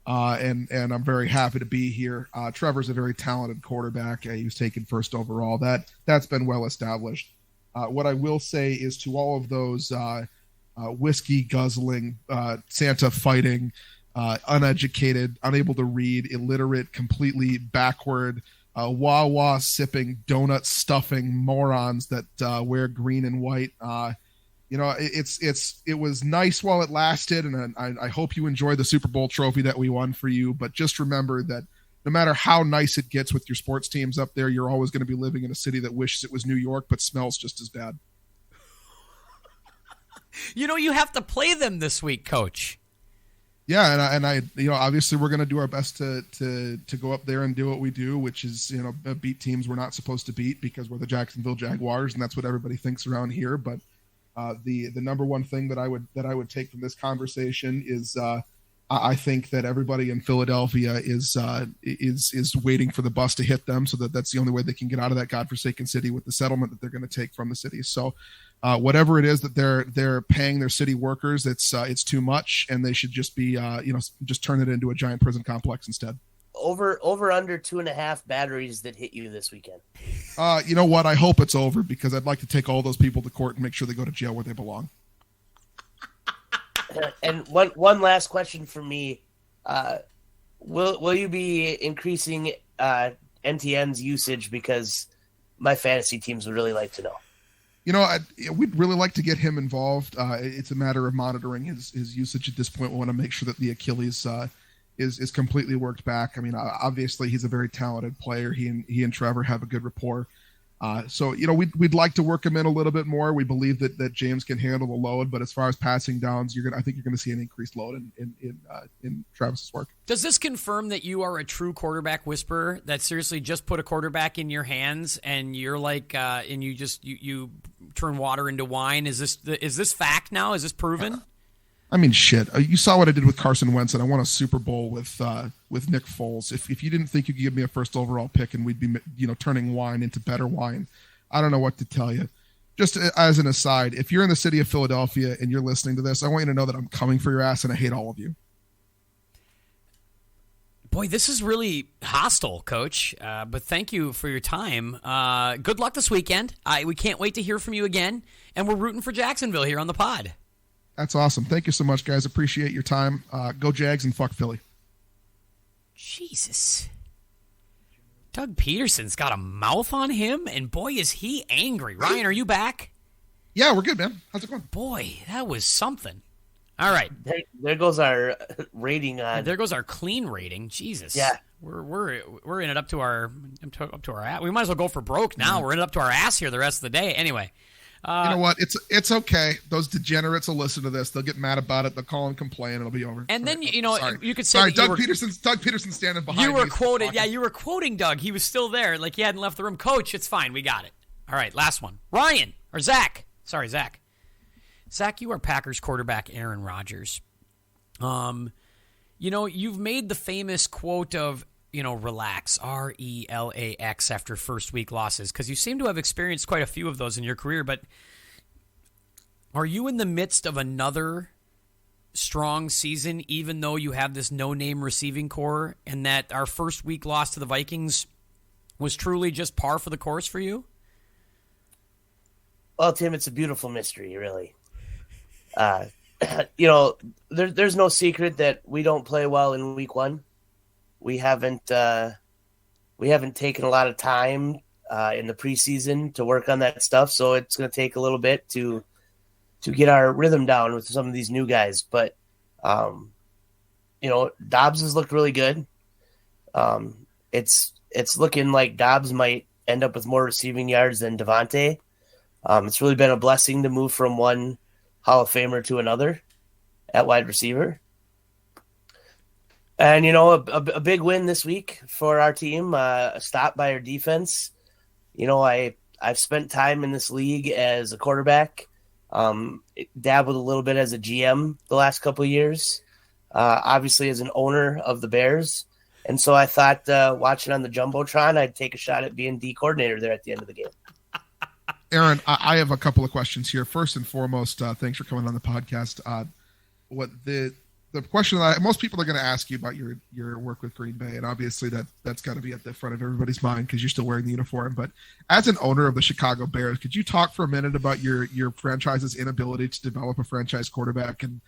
and I'm very happy to be here. Trevor's a very talented quarterback. He was taken first overall. That's been well established. What I will say is to all of those whiskey guzzling, Santa fighting, uneducated, unable to read, illiterate, completely backward, wah sipping, donut stuffing morons that wear green and white. It was nice while it lasted, and I hope you enjoy the Super Bowl trophy that we won for you. But just remember that no matter how nice it gets with your sports teams up there, you're always going to be living in a city that wishes it was New York, but smells just as bad. You have to play them this week, Coach. Yeah, and I obviously we're going to do our best to go up there and do what we do, which is beat teams we're not supposed to beat because we're the Jacksonville Jaguars, and that's what everybody thinks around here. But the number one thing that I would take from this conversation is I think that everybody in Philadelphia is waiting for the bus to hit them, so that's the only way they can get out of that godforsaken city with the settlement that they're going to take from the city. So whatever it is that they're paying their city workers, it's too much, and they should just be just turn it into a giant prison complex instead. Over under 2.5 batteries that hit you this weekend. You know what? I hope it's over because I'd like to take all those people to court and make sure they go to jail where they belong. And one last question for me: Will you be increasing NTN's usage because my fantasy teams would really like to know? We'd really like to get him involved. It's a matter of monitoring his usage at this point. We want to make sure that the Achilles is completely worked back. I mean, obviously he's a very talented player. He and Trevor have a good rapport. So we'd like to work him in a little bit more. We believe that James can handle the load, but as far as passing downs, I think you're going to see an increased load in Travis's work. Does this confirm that you are a true quarterback whisperer? That seriously just put a quarterback in your hands and you're like, and you turn water into wine? Is this fact now? Is this proven? I mean, shit. You saw what I did with Carson Wentz, and I won a Super Bowl with Nick Foles. If you didn't think you could give me a first overall pick and we'd be turning wine into better wine, I don't know what to tell you. Just as an aside, if you're in the city of Philadelphia and you're listening to this, I want you to know that I'm coming for your ass and I hate all of you. Boy, this is really hostile, Coach. But thank you for your time. Good luck this weekend. We can't wait to hear from you again, and we're rooting for Jacksonville here on the pod. That's awesome. Thank you so much, guys. Appreciate your time. Go Jags and fuck Philly. Jesus. Doug Peterson's got a mouth on him, and boy, is he angry. Ryan, are you back? Yeah, we're good, man. How's it going? Boy, that was something. All right. There goes our rating on. There goes our clean rating. Jesus. Yeah. We're in it up to our ass. We might as well go for broke now. We're in it up to our ass here the rest of the day. Anyway. You know what? It's okay. Those degenerates will listen to this. They'll get mad about it. They'll call and complain. It'll be over. And then Sorry. you could say sorry. Doug Peterson's standing behind. You were quoted. Yeah, you were quoting Doug. He was still there, like he hadn't left the room. Coach, it's fine. We got it. All right, last one. Ryan or Zach. Sorry, Zach. Zach, you are Packers quarterback Aaron Rodgers. You've made the famous quote of relax, RELAX after first week losses, because you seem to have experienced quite a few of those in your career, but are you in the midst of another strong season, even though you have this no-name receiving core, and that our first week loss to the Vikings was truly just par for the course for you? Well, Tim, it's a beautiful mystery, really. There's no secret that we don't play well in week one. We haven't taken a lot of time in the preseason to work on that stuff, so it's going to take a little bit to get our rhythm down with some of these new guys. But Dobbs has looked really good. It's looking like Dobbs might end up with more receiving yards than Devontae. It's really been a blessing to move from one Hall of Famer to another at wide receiver. And, a big win this week for our team, a stop by our defense. I've spent time in this league as a quarterback, dabbled a little bit as a GM the last couple of years, obviously as an owner of the Bears. And so I thought watching on the Jumbotron, I'd take a shot at being D coordinator there at the end of the game. Aaron, I have a couple of questions here. First and foremost, thanks for coming on the podcast. What the question that most people are going to ask you about your work with Green Bay, and obviously that's got to be at the front of everybody's mind because you're still wearing the uniform. But as an owner of the Chicago Bears, could you talk for a minute about your franchise's inability to develop a franchise quarterback, and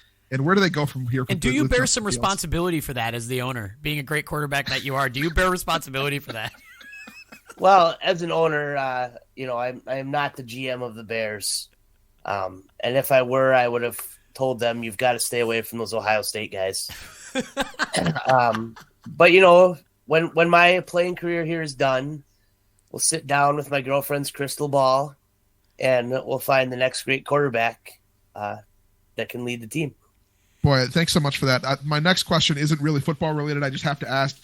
where do they go from here? And do you bear some responsibility for that as the owner, being a great quarterback that you are? Do you bear responsibility for that? Well, as an owner, I am not the GM of the Bears, and if I were, I would have told them you've got to stay away from those Ohio State guys. But when my playing career here is done, we'll sit down with my girlfriend's crystal ball, and we'll find the next great quarterback that can lead the team. Boy, thanks so much for that. My next question isn't really football related. I just have to ask,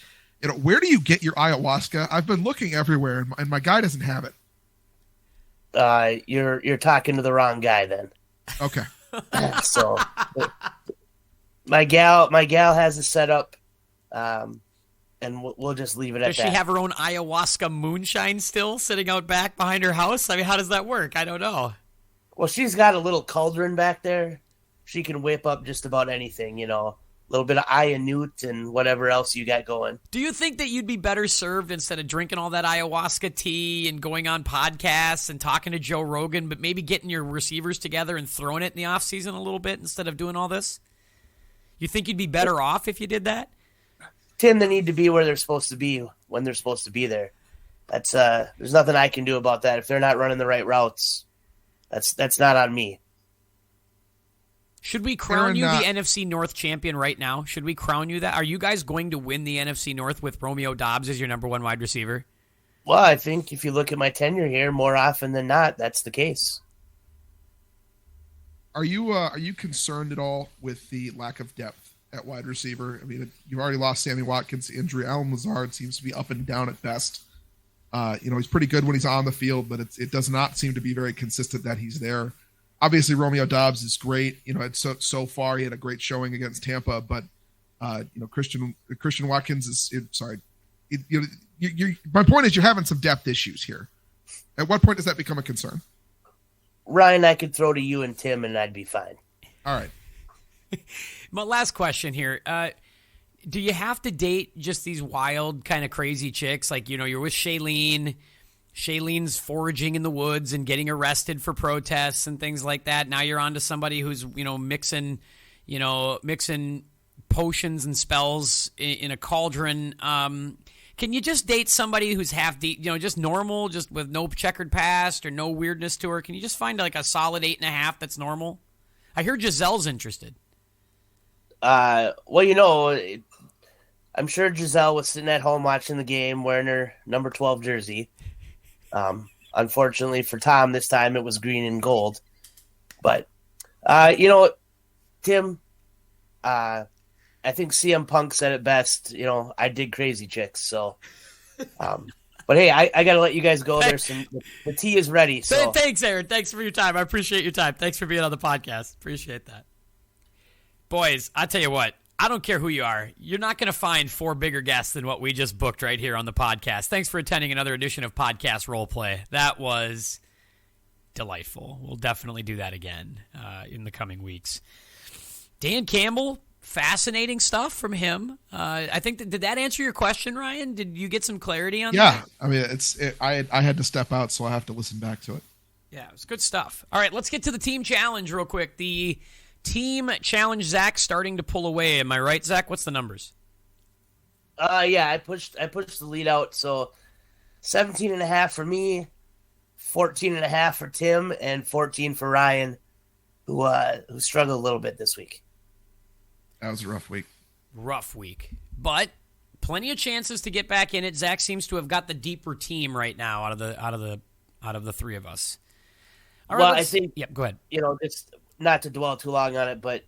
where do you get your ayahuasca? I've been looking everywhere, and my guy doesn't have it. You're talking to the wrong guy then. Okay. So my gal has a setup, and we'll just leave it at that. Does she have her own ayahuasca moonshine still sitting out back behind her house? I mean, how does that work? I don't know. Well, she's got a little cauldron back there. She can whip up just about anything, a little bit of Newt and whatever else you got going. Do you think that you'd be better served instead of drinking all that ayahuasca tea and going on podcasts and talking to Joe Rogan, but maybe getting your receivers together and throwing it in the offseason a little bit instead of doing all this? You think you'd be better off if you did that? Tim, they need to be where they're supposed to be when they're supposed to be there. That's there's nothing I can do about that. If they're not running the right routes, that's not on me. Should we crown you the NFC North champion right now? Should we crown you that? Are you guys going to win the NFC North with Romeo Doubs as your number one wide receiver? Well, I think if you look at my tenure here, more often than not, that's the case. Are you concerned at all with the lack of depth at wide receiver? I mean, you've already lost Sammy Watkins to injury. Allen Lazard seems to be up and down at best. He's pretty good when he's on the field, but it does not seem to be very consistent that he's there. Obviously, Romeo Doubs is great. So far he had a great showing against Tampa, but Christian Watkins is sorry. My point is you're having some depth issues here. At what point does that become a concern? Ryan, I could throw to you and Tim, and I'd be fine. All right. My last question here: do you have to date just these wild, kind of crazy chicks? Like you're with Shailene. Shailene's foraging in the woods and getting arrested for protests and things like that. Now you're on to somebody who's, mixing potions and spells in a cauldron. Can you just date somebody who's half just normal, just with no checkered past or no weirdness to her? Can you just find like a solid 8.5 that's normal? I hear Giselle's interested. I'm sure Giselle was sitting at home watching the game wearing her number 12 jersey. Unfortunately for Tom, this time it was green and gold. But, Tim, I think CM Punk said it best. I dig crazy chicks. So, but hey, I got to let you guys go. The tea is ready. So thanks, Aaron. Thanks for your time. I appreciate your time. Thanks for being on the podcast. Appreciate that. Boys, I tell you what. I don't care who you are. You're not going to find 4 bigger guests than what we just booked right here on the podcast. Thanks for attending another edition of Podcast Roleplay. That was delightful. We'll definitely do that again in the coming weeks. Dan Campbell, fascinating stuff from him. I think did that answer your question, Ryan? Did you get some clarity on that? Yeah. I mean, I had to step out, so I have to listen back to it. Yeah, it was good stuff. All right, let's get to the team challenge real quick. The team challenge, Zach, starting to pull away. Am I right, Zach? What's the numbers? Yeah, I pushed the lead out. So 17.5 for me, 14.5 for Tim, and 14 for Ryan, who struggled a little bit this week. That was a rough week. Rough week, but plenty of chances to get back in it. Zach seems to have got the deeper team right now out of the three of us. All right, I think. Yep, go ahead. not to dwell too long on it, but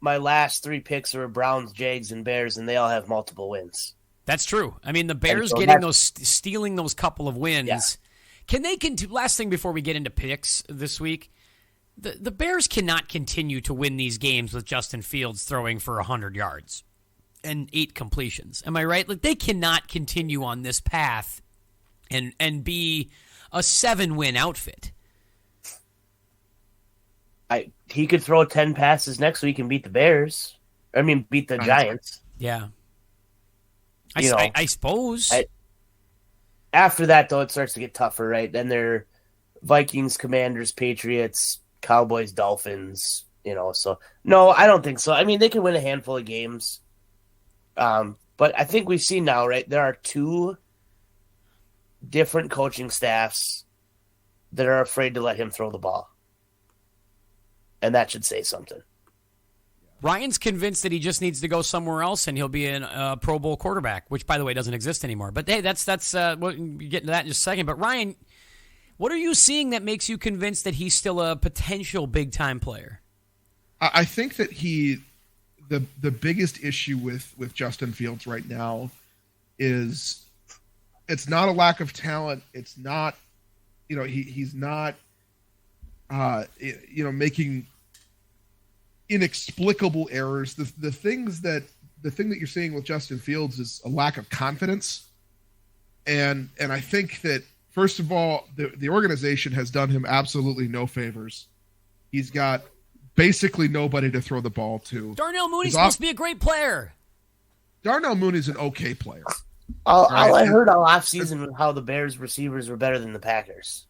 my last 3 picks are Browns, Jags, and Bears, and they all have multiple wins. That's true. I mean, the Bears so stealing those couple of wins. Yeah. Can they last thing before we get into picks this week, the Bears cannot continue to win these games with Justin Fields throwing for 100 yards and 8 completions. Am I right? Like, they cannot continue on this path and be a 7-win outfit. He could throw 10 passes next week and beat the Bears. Beat the Giants. Yeah. I suppose. After that, though, it starts to get tougher, right? Then they're Vikings, Commanders, Patriots, Cowboys, Dolphins, So, no, I don't think so. They can win a handful of games. But I think we've seen now, right? There are 2 different coaching staffs that are afraid to let him throw the ball. And that should say something. Ryan's convinced that he just needs to go somewhere else and he'll be a Pro Bowl quarterback, which, by the way, doesn't exist anymore. But, hey, that's we'll get into that in just a second. But, Ryan, what are you seeing that makes you convinced that he's still a potential big-time player? I think that the biggest issue with Justin Fields right now is it's not a lack of talent. It's not, he's not, making inexplicable errors. The thing that you're seeing with Justin Fields is a lack of confidence. And I think that, first of all, the organization has done him absolutely no favors. He's got basically nobody to throw the ball to. Darnell Mooney's supposed to be a great player. Darnell Mooney's an okay player. All I heard all offseason was how the Bears receivers were better than the Packers.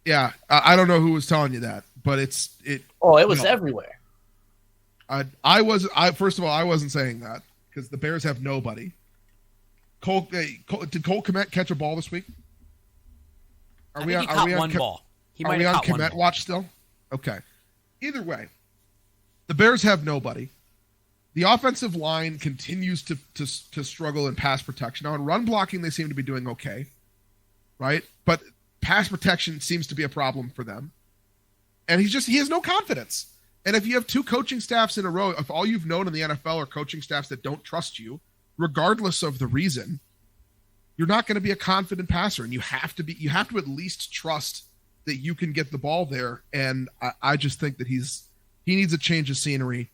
Yeah, I don't know who was telling you that, but it was everywhere. First of all, I wasn't saying that because the Bears have nobody. Did Cole Kmet catch a ball this week? He caught one ball. He might have caught one Kmet ball. watch still? Okay. Either way, the Bears have nobody. The offensive line continues to struggle in pass protection. Now, in run blocking, they seem to be doing okay, right? But pass protection seems to be a problem for them. And he has no confidence. And if you have 2 coaching staffs in a row, if all you've known in the NFL are coaching staffs that don't trust you, regardless of the reason, you're not going to be a confident passer. And you have to at least trust that you can get the ball there. And I just think that he needs a change of scenery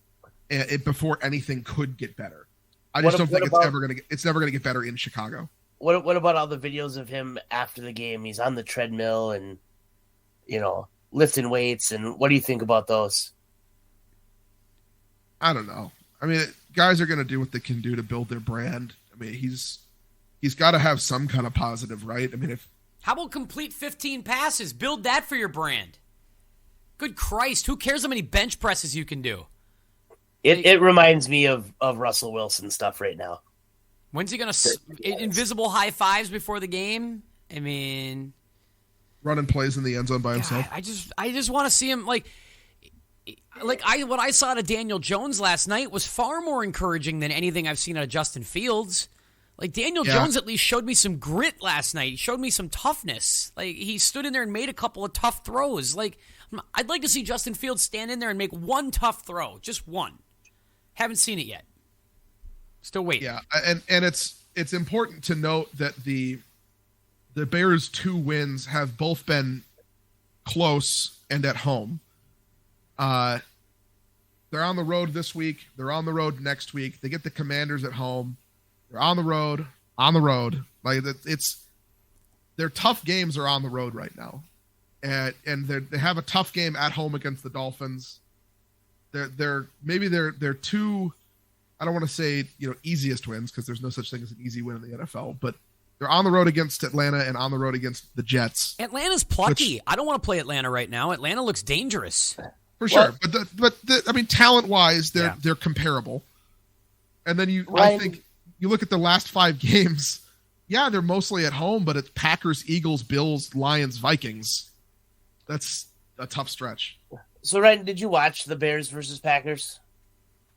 before anything could get better. I just don't think it's never going to get better in Chicago. What about all the videos of him after the game? He's on the treadmill and, lifting weights. And what do you think about those? I don't know. Guys are going to do what they can do to build their brand. He's got to have some kind of positive, right? How about complete 15 passes? Build that for your brand. Good Christ, who cares how many bench presses you can do? It reminds me of Russell Wilson stuff right now. When's he going to invisible high fives before the game? Running plays in the end zone by himself. I just want to see him what I saw out of Daniel Jones last night was far more encouraging than anything I've seen out of Justin Fields. Daniel Jones at least showed me some grit last night. He showed me some toughness. He stood in there and made a couple of tough throws. I'd like to see Justin Fields stand in there and make one tough throw, just one. Haven't seen it yet. Still waiting. Yeah, and it's important to note that the Bears' 2 wins have both been close and at home. They're on the road this week. They're on the road next week. They get the Commanders at home. They're on the road. Their tough games are on the road right now, and they have a tough game at home against the Dolphins. They're 2. I don't want to say easiest wins because there's no such thing as an easy win in the NFL, but they're on the road against Atlanta and on the road against the Jets. Atlanta's plucky. I don't want to play Atlanta right now. Atlanta looks dangerous. For sure, but talent-wise, they're comparable. And then I think you look at the last 5 games. Yeah, they're mostly at home, but it's Packers, Eagles, Bills, Lions, Vikings. That's a tough stretch. So, Ryan, did you watch the Bears versus Packers?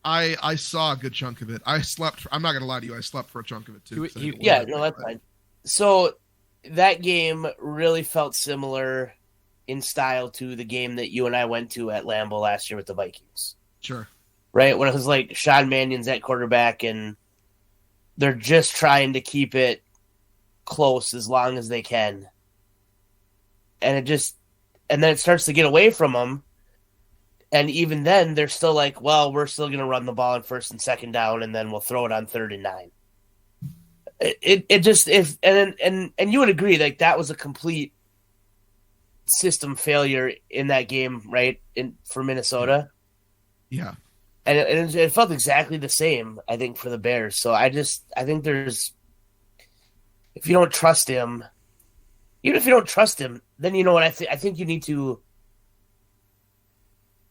I saw a good chunk of it. I slept. I'm not going to lie to you. I slept for a chunk of it too. That's fine. So that game really felt similar in style to the game that you and I went to at Lambeau last year with the Vikings. Sure. Right? When it was like Sean Mannion's at quarterback and they're just trying to keep it close as long as they can. And then it starts to get away from them. And even then, they're still like, well, we're still going to run the ball on 1st and 2nd down, and then we'll throw it on 3rd and 9. And you would agree, like, that was a complete system failure in that game, right? For Minnesota. Yeah. And it felt exactly the same, I think, for the Bears. So I think if you don't trust him, even if you don't trust him, then you know what I think you need to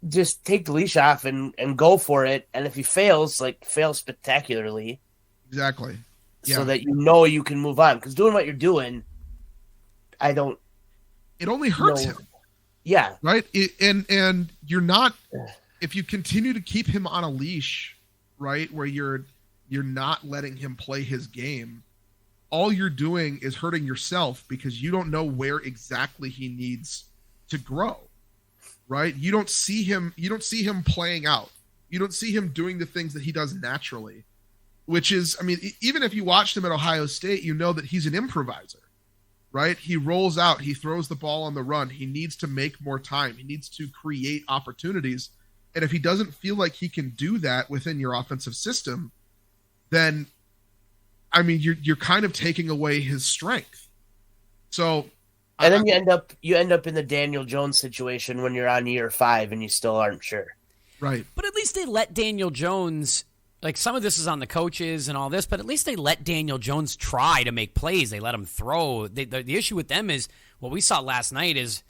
just take the leash off and go for it. And if he fails, like, fail spectacularly. Exactly. Yeah. So that you know you can move on. Because doing what you're doing, it only hurts him. Yeah. Right? And you're not, if you continue to keep him on a leash, right, where you're not letting him play his game, all you're doing is hurting yourself because you don't know where exactly he needs to grow. Right? You don't see him playing out. You don't see him doing the things that he does naturally, which is, I mean, even if you watched him at Ohio State, you know that he's an improviser, right? He rolls out, he throws the ball on the run. He needs to make more time. He needs to create opportunities. And if he doesn't feel like he can do that within your offensive system, then, I mean, you're kind of taking away his strength. So, and then you end up in the Daniel Jones situation when you're on year 5 and you still aren't sure. Right. But at least they let Daniel Jones, like, some of this is on the coaches and all this, but at least they let Daniel Jones try to make plays. They let him throw. The issue with them is what we saw last night is,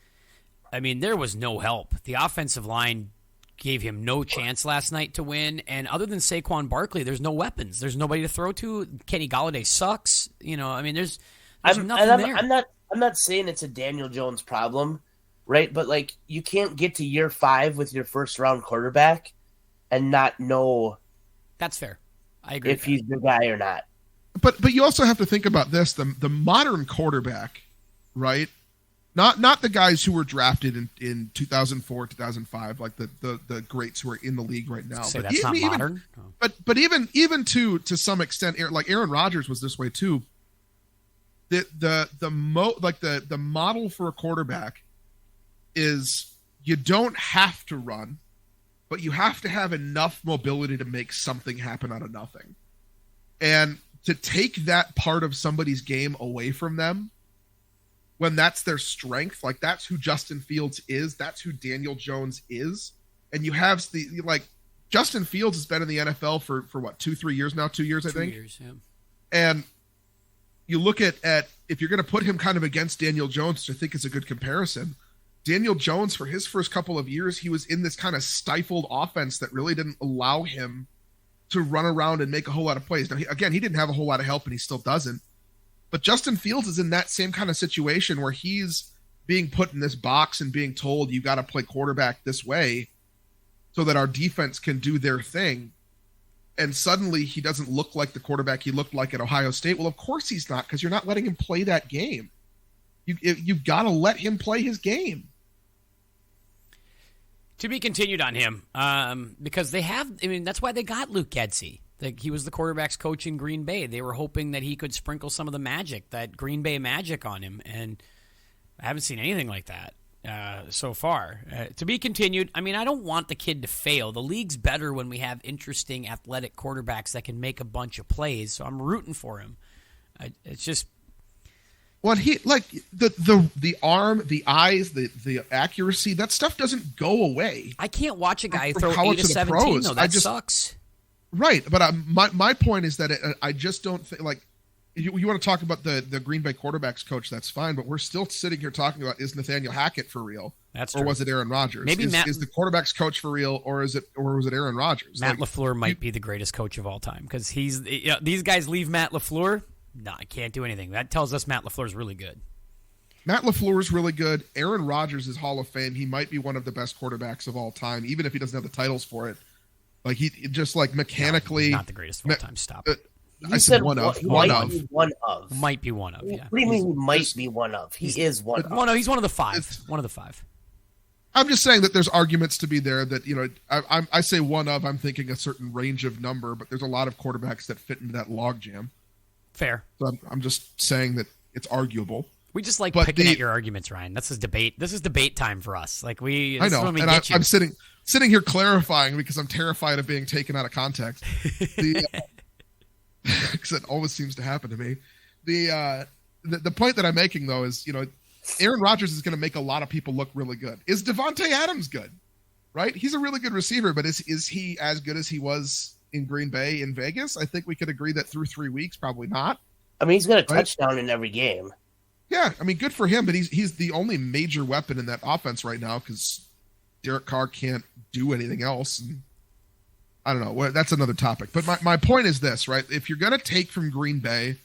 I mean, there was no help. The offensive line gave him no chance last night to win, and other than Saquon Barkley, there's no weapons. There's nobody to throw to. Kenny Golladay sucks. You know, I mean, there's nothing there. I'm not saying it's a Daniel Jones problem, right? But, like, you can't get to year 5 with your first-round quarterback and not know. That's fair. I agree. If he's the guy or not. But you also have to think about this: the modern quarterback, right? Not the guys who were drafted in 2004, 2005, like the greats who are in the league right now. Say that's not modern. But even to some extent, like Aaron Rodgers was this way too. The model for a quarterback is you don't have to run, but you have to have enough mobility to make something happen out of nothing. And to take that part of somebody's game away from them when that's their strength, like that's who Justin Fields is, that's who Daniel Jones is. And you have Justin Fields has been in the NFL for what, 2-3 years now, 2 years, I think. 2 years, yeah. And you look at if you're going to put him kind of against Daniel Jones, which I think is a good comparison. Daniel Jones, for his first couple of years, he was in this kind of stifled offense that really didn't allow him to run around and make a whole lot of plays. Now, he didn't have a whole lot of help, and he still doesn't. But Justin Fields is in that same kind of situation where he's being put in this box and being told, you got to play quarterback this way so that our defense can do their thing. And suddenly he doesn't look like the quarterback he looked like at Ohio State. Well, of course he's not, because you're not letting him play that game. You've got to let him play his game. To be continued on him, because that's why they got Luke Getzey. He was the quarterback's coach in Green Bay. They were hoping that he could sprinkle some of the magic, that Green Bay magic on him, and I haven't seen anything like that so far. To be continued, I mean, I don't want the kid to fail. The league's better when we have interesting athletic quarterbacks that can make a bunch of plays, so I'm rooting for him. It's just... Well, he like the arm, the eyes, the accuracy, that stuff doesn't go away. I can't watch a guy throw 8 of 17, though. That sucks. Right, but my point is that I just don't think, like, you want to talk about the Green Bay quarterbacks coach, that's fine, but we're still sitting here talking about, is Nathaniel Hackett for real? That's true. Or was it Aaron Rodgers? Maybe is the quarterbacks coach for real, or was it Aaron Rodgers? Matt LaFleur might be the greatest coach of all time, because these guys leave Matt LaFleur. No, I can't do anything. That tells us Matt LaFleur is really good. Matt LaFleur is really good. Aaron Rodgers is Hall of Fame. He might be one of the best quarterbacks of all time, even if he doesn't have the titles for it. Like, he just, like, mechanically... No, not the greatest of all time. Stop it. I said one of. One of. One of. Might be one of, yeah. What do you mean he might be one of? He is one of. No, he's one of the five. One of the five. I'm just saying that there's arguments to be there that, you know, I say one of, I'm thinking a certain range of number, but there's a lot of quarterbacks that fit into that logjam. Fair. So I'm just saying that it's arguable. We just like picking at your arguments, Ryan. This is debate. This is debate time for us. Like I know, and I'm sitting here clarifying because I'm terrified of being taken out of context. Because it always seems to happen to me. The point that I'm making though is, you know, Aaron Rodgers is going to make a lot of people look really good. Is Devontae Adams good? Right? He's a really good receiver, but is he as good as he was in Green Bay in Vegas? I think we could agree that through 3 weeks, probably not. I mean, he's got a touchdown in every game. Yeah, I mean, good for him, but he's the only major weapon in that offense right now because Derek Carr can't do anything else. And I don't know. Well, that's another topic. But my point is this, right? If you're going to take from Green Bay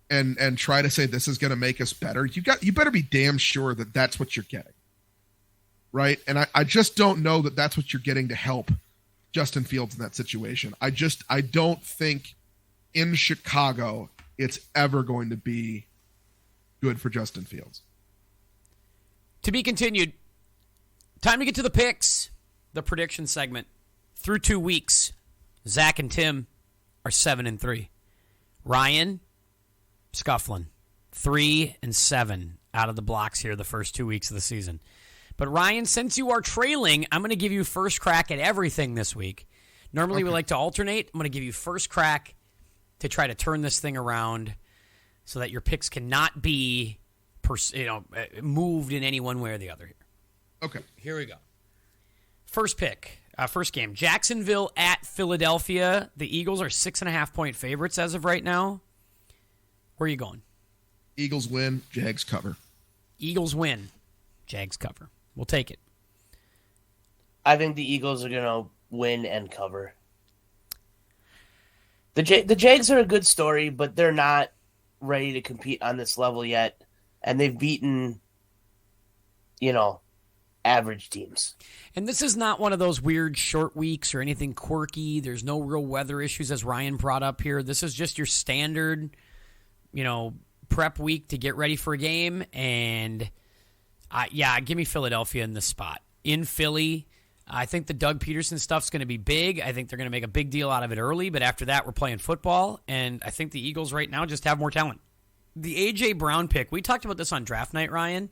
and try to say this is going to make us better, you better be damn sure that that's what you're getting, right? And I just don't know that that's what you're getting to help Justin Fields in that situation. I don't think in Chicago it's ever going to be good for Justin Fields. To be continued. Time to get to the picks, the prediction segment. Through 2 weeks, Zach and Tim are 7-3. Ryan scuffling 3-7 out of the blocks here the first 2 weeks of the season. But Ryan, since you are trailing, I'm going to give you first crack at everything this week. Normally we like to alternate. I'm going to give you first crack to try to turn this thing around so that your picks cannot be moved in any one way or the other here. Okay. Here we go. First pick, first game. Jacksonville at Philadelphia. The Eagles are 6.5-point favorites as of right now. Where are you going? Eagles win, Jags cover. Eagles win, Jags cover. We'll take it. I think the Eagles are going to win and cover. The Jags are a good story, but they're not ready to compete on this level yet. And they've beaten, average teams. And this is not one of those weird short weeks or anything quirky. There's no real weather issues, as Ryan brought up here. This is just your standard, prep week to get ready for a game. And, give me Philadelphia in this spot. In Philly, I think the Doug Peterson stuff's going to be big. I think they're going to make a big deal out of it early. But after that, we're playing football. And I think the Eagles right now just have more talent. The A.J. Brown pick, we talked about this on draft night, Ryan.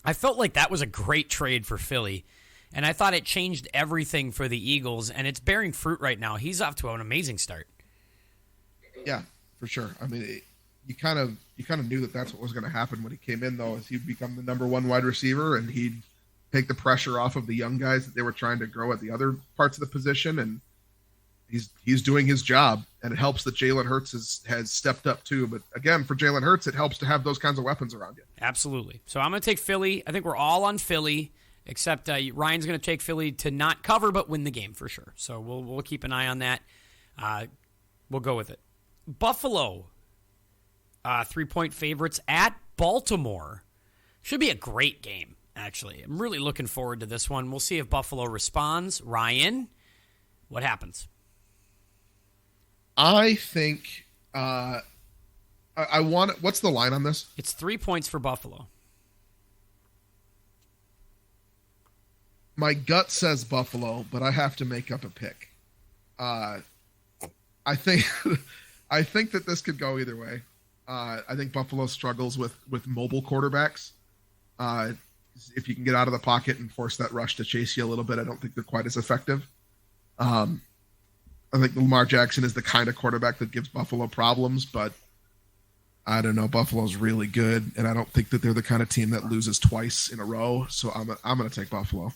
I felt like that was a great trade for Philly, and I thought it changed everything for the Eagles, and it's bearing fruit right now. He's off to an amazing start. Yeah, for sure. I mean, you kind of knew that that's what was going to happen when he came in, though, is he'd become the number one wide receiver, and he'd take the pressure off of the young guys that they were trying to grow at the other parts of the position, and he's doing his job, and it helps that Jalen Hurts has stepped up too. But again, for Jalen Hurts, it helps to have those kinds of weapons around you. Absolutely. So I'm going to take Philly. I think we're all on Philly, except Ryan's going to take Philly to not cover but win the game for sure. So we'll keep an eye on that. We'll go with it. Buffalo, 3-point favorites at Baltimore. Should be a great game, actually. I'm really looking forward to this one. We'll see if Buffalo responds. Ryan, what happens? I think I want. What's the line on this? It's 3 points for Buffalo. My gut says Buffalo, but I have to make up a pick. I think that this could go either way. I think Buffalo struggles with mobile quarterbacks. If you can get out of the pocket and force that rush to chase you a little bit, I don't think they're quite as effective. I think Lamar Jackson is the kind of quarterback that gives Buffalo problems, but I don't know. Buffalo's really good, and I don't think that they're the kind of team that loses twice in a row. So I'm going to take Buffalo.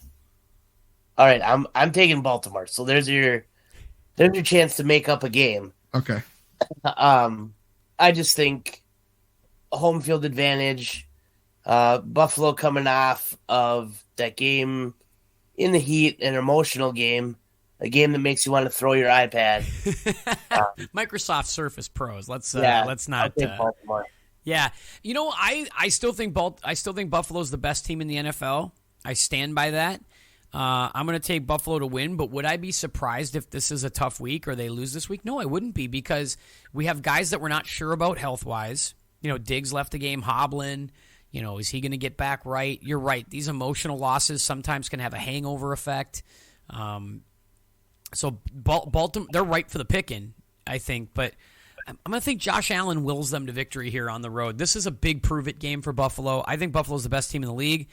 All right, I'm taking Baltimore. So there's your chance to make up a game. Okay. I just think home field advantage. Buffalo coming off of that game in the heat, an emotional game. A game that makes you want to throw your iPad. Microsoft Surface Pros. Let's not. Yeah, I still think Buffalo's the best team in the NFL. I stand by that. I'm going to take Buffalo to win, but would I be surprised if this is a tough week or they lose this week? No, I wouldn't be, because we have guys that we're not sure about health-wise. Diggs left the game hobbling. Is he going to get back right? You're right. These emotional losses sometimes can have a hangover effect. So Baltimore, they're right for the picking, I think, but I'm going to think Josh Allen wills them to victory here on the road. This is a big prove-it game for Buffalo. I think Buffalo's the best team in the league.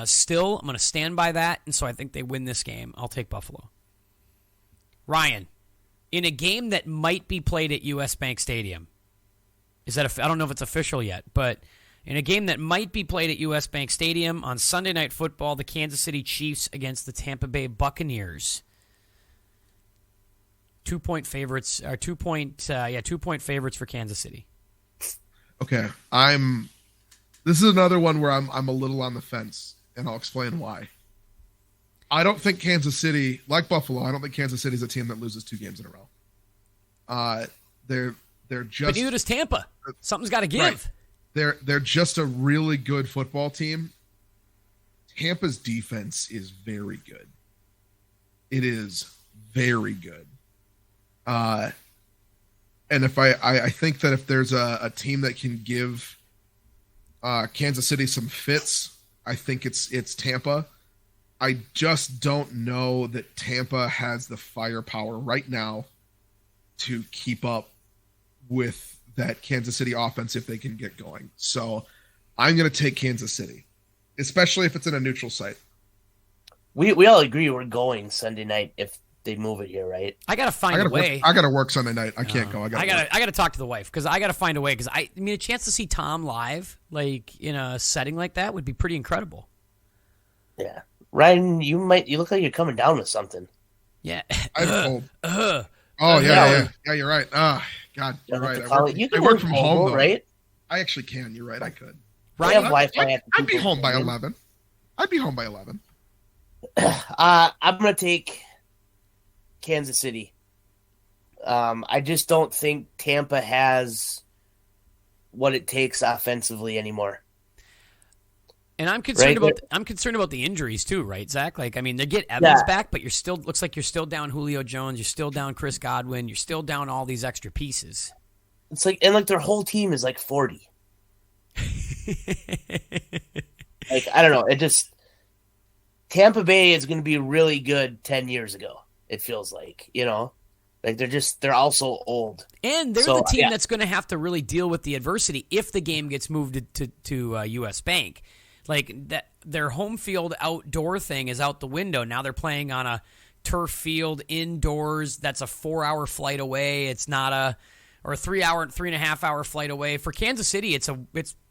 Still, I'm going to stand by that, and so I think they win this game. I'll take Buffalo. Ryan, in a game that might be played at US Bank Stadium, I don't know if it's official yet, but in a game that might be played at US Bank Stadium on Sunday Night Football, the Kansas City Chiefs against the Tampa Bay Buccaneers. 2-point favorites, or 2-point favorites for Kansas City. Okay, this is another one where I'm a little on the fence, and I'll explain why. I don't think Kansas City, like Buffalo, I don't think Kansas City is a team that loses 2 games in a row. They're just. But neither does Tampa. Something's got to give. Right. They're just a really good football team. Tampa's defense is very good. It is very good. And if I think that if there's a team that can give Kansas City some fits, I think it's Tampa. I just don't know that Tampa has the firepower right now to keep up with that Kansas City offense if they can get going. So I'm going to take Kansas City, especially if it's in a neutral site. We all agree we're going Sunday night if they move it here, right? I got to find a way. I got to work Sunday night. I can't go. I got to talk to the wife, because I got to find a way, because I mean, a chance to see Tom live, like in a setting like that, would be pretty incredible. Yeah. Ryan, you look like you're coming down with something. Yeah. I'm cold. Oh, yeah. You're right. Oh, God, you're right. I work from home, though. Right? I actually can. You're right. I could. Ryan, I'd be home by 11. I'd be home by 11. I'm going to take Kansas City. I just don't think Tampa has what it takes offensively anymore. And I'm concerned about the injuries too, right, Zach? Like, I mean, they get Evans back, but looks like you're still down Julio Jones, you're still down Chris Godwin, you're still down all these extra pieces. It's like, and their whole team is 40. I don't know. It just, Tampa Bay is going to be really good 10 years ago. It feels like, they're also old. And they're the team that's going to have to really deal with the adversity if the game gets moved to US Bank. Like, that, their home field outdoor thing is out the window. Now they're playing on a turf field indoors. That's a 4-hour flight away. It's not or a 3.5-hour flight away. For Kansas City, it's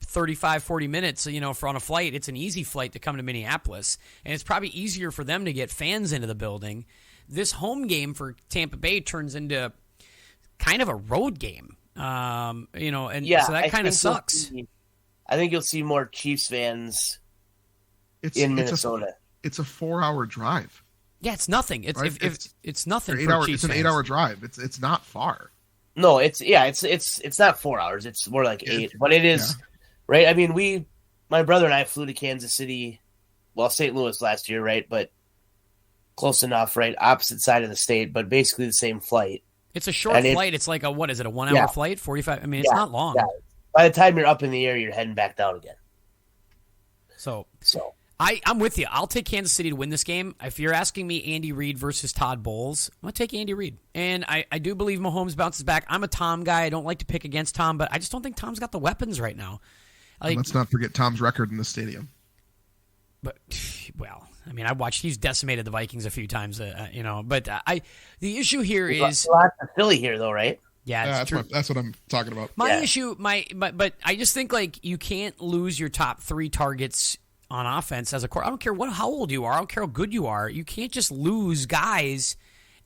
35, 40 minutes, for on a flight. It's an easy flight to come to Minneapolis. And it's probably easier for them to get fans into the building. This home game for Tampa Bay turns into kind of a road game. So that kind of sucks. I think you'll see more Chiefs fans in Minnesota. It's a 4-hour drive. Yeah, it's nothing. It's nothing. It's an 8-hour drive. It's not far. No, it's not 4 hours. It's more like 8. But it is right. I mean, my brother and I flew to Kansas City, St. Louis last year, right? But close enough, right? Opposite side of the state, but basically the same flight. It's a short flight. It's like a 1-hour flight? 45. I mean, it's not long. Yeah. By the time you're up in the air, you're heading back down again. So I'm with you. I'll take Kansas City to win this game. If you're asking me Andy Reid versus Todd Bowles, I'm going to take Andy Reid. And I do believe Mahomes bounces back. I'm a Tom guy. I don't like to pick against Tom, but I just don't think Tom's got the weapons right now. Let's not forget Tom's record in the stadium. But, well, I mean, he's decimated the Vikings a few times, But the issue here is... Lots of Philly here, though, right? Yeah, that's what I'm talking about. But I just think, you can't lose your top 3 targets on offense as a core. I don't care how old you are. I don't care how good you are. You can't just lose guys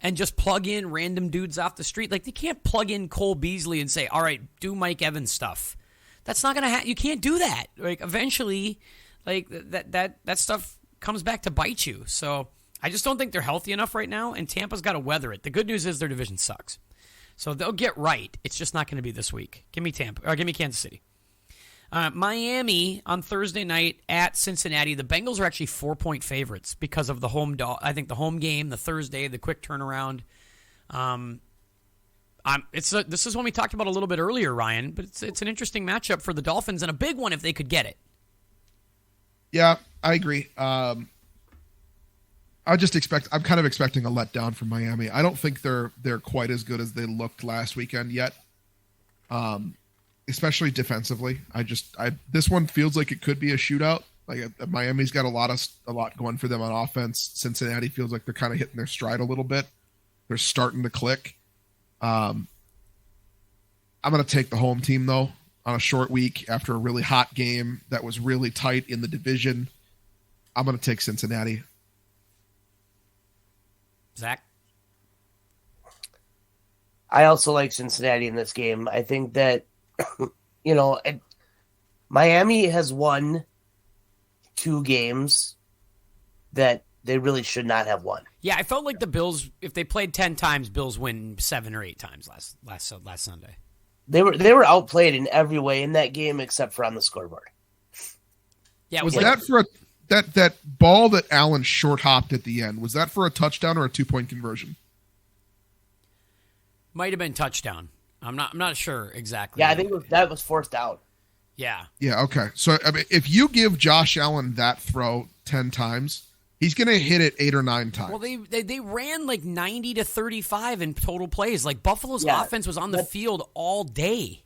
and just plug in random dudes off the street. Like, they can't plug in Cole Beasley and say, all right, do Mike Evans stuff. That's not going to happen. You can't do that. Like, eventually, that stuff comes back to bite you. So I just don't think they're healthy enough right now, and Tampa's got to weather it. The good news is their division sucks. So they'll get right. It's just not going to be this week. Give me Tampa, or give me Kansas City. Miami on Thursday night at Cincinnati. The Bengals are actually 4-point favorites because of the I think the home game, the Thursday, the quick turnaround. This is one we talked about a little bit earlier, Ryan, but it's an interesting matchup for the Dolphins and a big one if they could get it. Yeah, I agree. I'm kind of expecting a letdown from Miami. I don't think they're quite as good as they looked last weekend yet. Especially defensively. This one feels like it could be a shootout. Like Miami's got a lot going for them on offense. Cincinnati feels like they're kind of hitting their stride a little bit. They're starting to click. I'm going to take the home team though on a short week after a really hot game that was really tight in the division. I'm going to take Cincinnati. Zach? I also like Cincinnati in this game. I think that, Miami has won 2 games that they really should not have won. Yeah, I felt like the Bills, if they played 10 times, Bills win 7 or 8 times last Sunday. They were outplayed in every way in that game except for on the scoreboard. Yeah, was that for that ball that Allen short hopped at the end? Was that for a touchdown or a 2-point conversion? Might have been touchdown. I'm not sure exactly. Yeah, I think that was fourth down. Yeah. Yeah. Okay. So I mean, if you give Josh Allen that throw 10 times, he's going to hit it 8 or 9 times. Well, they ran like 90 to 35 in total plays. Like Buffalo's offense was on the field all day.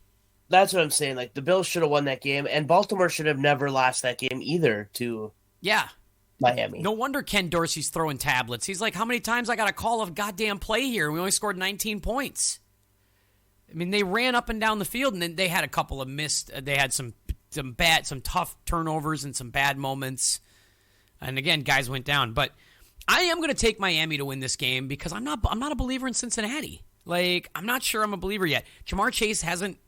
That's what I'm saying. Like the Bills should have won that game, and Baltimore should have never lost that game either to Miami. No wonder Ken Dorsey's throwing tablets. He's like, how many times I got to call a goddamn play here? We only scored 19 points. I mean, they ran up and down the field, and then they had a couple of missed. They had some tough turnovers and some bad moments. And again, guys went down. But I am going to take Miami to win this game because I'm not a believer in Cincinnati. Like, I'm not sure I'm a believer yet. Jamar Chase hasn't,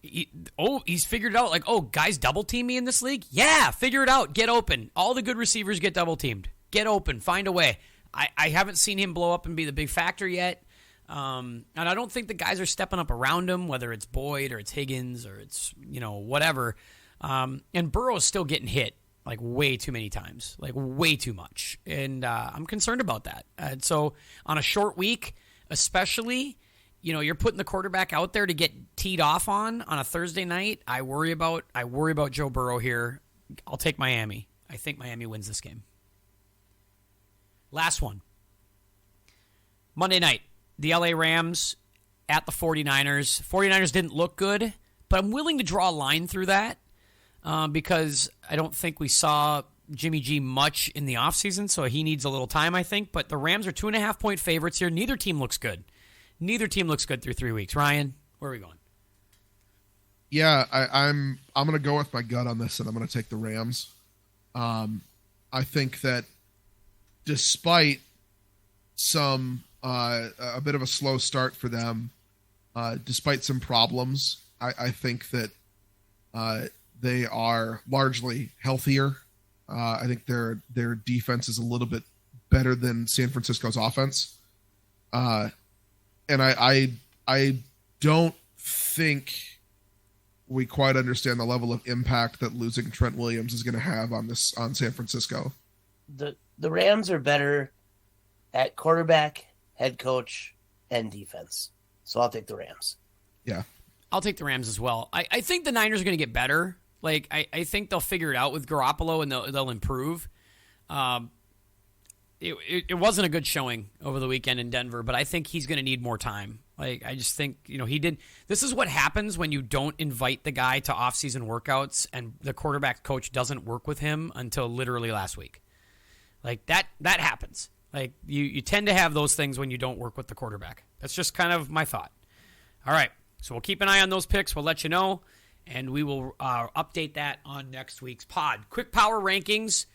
he's figured it out. Like, guys double team me in this league? Yeah, figure it out. Get open. All the good receivers get double teamed. Get open. Find a way. I haven't seen him blow up and be the big factor yet. And I don't think the guys are stepping up around him, whether it's Boyd or it's Higgins or it's, whatever. And Burrow's still getting hit like way too many times, like way too much. And I'm concerned about that. So on a short week, especially, you're putting the quarterback out there to get teed off on a Thursday night. I worry about Joe Burrow here. I'll take Miami. I think Miami wins this game. Last one. Monday night. The LA Rams at the 49ers. 49ers didn't look good, but I'm willing to draw a line through that because I don't think we saw Jimmy G much in the offseason, so he needs a little time, I think. But the Rams are 2.5-point favorites here. Neither team looks good. Neither team looks good through 3 weeks. Ryan, where are we going? Yeah, I'm going to go with my gut on this, and I'm going to take the Rams. I think that despite a bit of a slow start for them, despite some problems, I think that they are largely healthier. I think their defense is a little bit better than San Francisco's offense. And I don't think we quite understand the level of impact that losing Trent Williams is going to have on San Francisco. The Rams are better at quarterback, head coach, and defense. So I'll take the Rams. Yeah. I'll take the Rams as well. I think the Niners are going to get better. Like, I think they'll figure it out with Garoppolo and they'll improve. It wasn't a good showing over the weekend in Denver, but I think he's going to need more time. Like, I just think, he did. This is what happens when you don't invite the guy to off-season workouts and the quarterback coach doesn't work with him until literally last week. Like, that happens. Like, you tend to have those things when you don't work with the quarterback. That's just kind of my thought. All right, so we'll keep an eye on those picks. We'll let you know, and we will update that on next week's pod. Quick power rankings.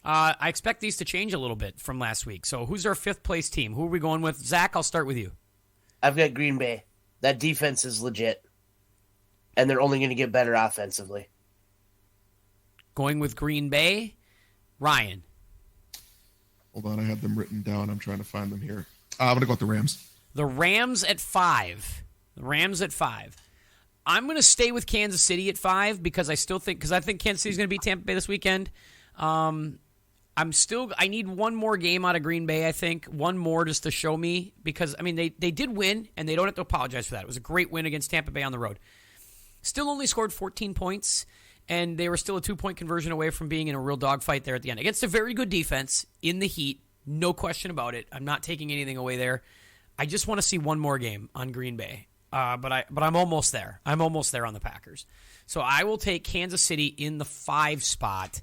I expect these to change a little bit from last week. So who's our 5th place team? Who are we going with? Zach, I'll start with you. I've got Green Bay. That defense is legit, and they're only going to get better offensively. Going with Green Bay. Ryan. Hold on, I have them written down. I'm trying to find them here. I'm going to go with the Rams. The Rams at 5. I'm going to stay with Kansas City at 5 because I think Kansas City's going to beat Tampa Bay this weekend. I need one more game out of Green Bay, I think. One more just to show me because, I mean, they did win, and they don't have to apologize for that. It was a great win against Tampa Bay on the road. Still only scored 14 points, and they were still a 2-point conversion away from being in a real dogfight there at the end. Against a very good defense in the heat, no question about it. I'm not taking anything away there. I just want to see one more game on Green Bay. But I'm almost there. I'm almost there on the Packers. So I will take Kansas City in the 5 spot,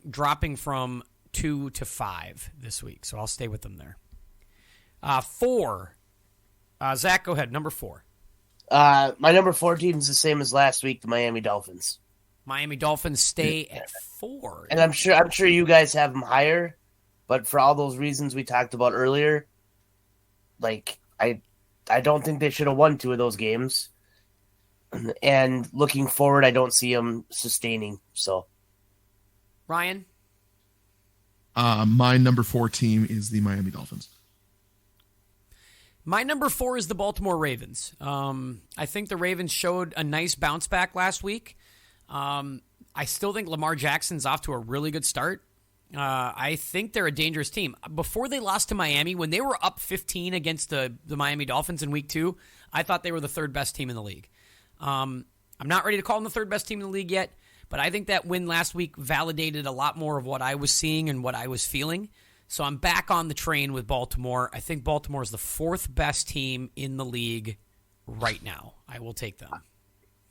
dropping from 2 to 5 this week. So I'll stay with them there. 4. Zach, go ahead. Number 4. My number 4 team is the same as last week, the Miami Dolphins. Miami Dolphins stay at 4. And I'm sure you guys have them higher, but for all those reasons we talked about earlier, like I don't think they should have won 2 of those games. And looking forward, I don't see them sustaining. So, Ryan? My number 4 team is the Miami Dolphins. My number 4 is the Baltimore Ravens. I think the Ravens showed a nice bounce back last week. I still think Lamar Jackson's off to a really good start. I think they're a dangerous team. Before they lost to Miami, when they were up 15 against the Miami Dolphins in week 2, I thought they were the 3rd best team in the league. I'm not ready to call them the 3rd best team in the league yet, but I think that win last week validated a lot more of what I was seeing and what I was feeling. So I'm back on the train with Baltimore. I think Baltimore is the 4th best team in the league right now. I will take them.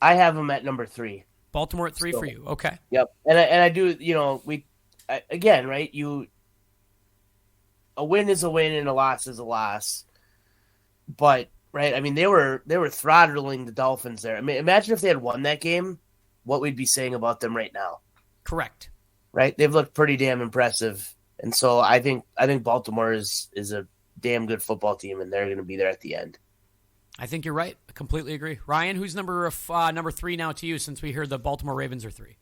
I have them at number 3. Baltimore at 3 for you. Okay. Yep. And I do, again, right? A win is a win and a loss is a loss. But right, I mean they were throttling the Dolphins there. I mean, imagine if they had won that game, what we'd be saying about them right now. Correct. Right? They've looked pretty damn impressive. And so I think Baltimore is a damn good football team, and they're going to be there at the end. I think you're right. I completely agree. Ryan, who's number 3 now to you since we heard the Baltimore Ravens are 3?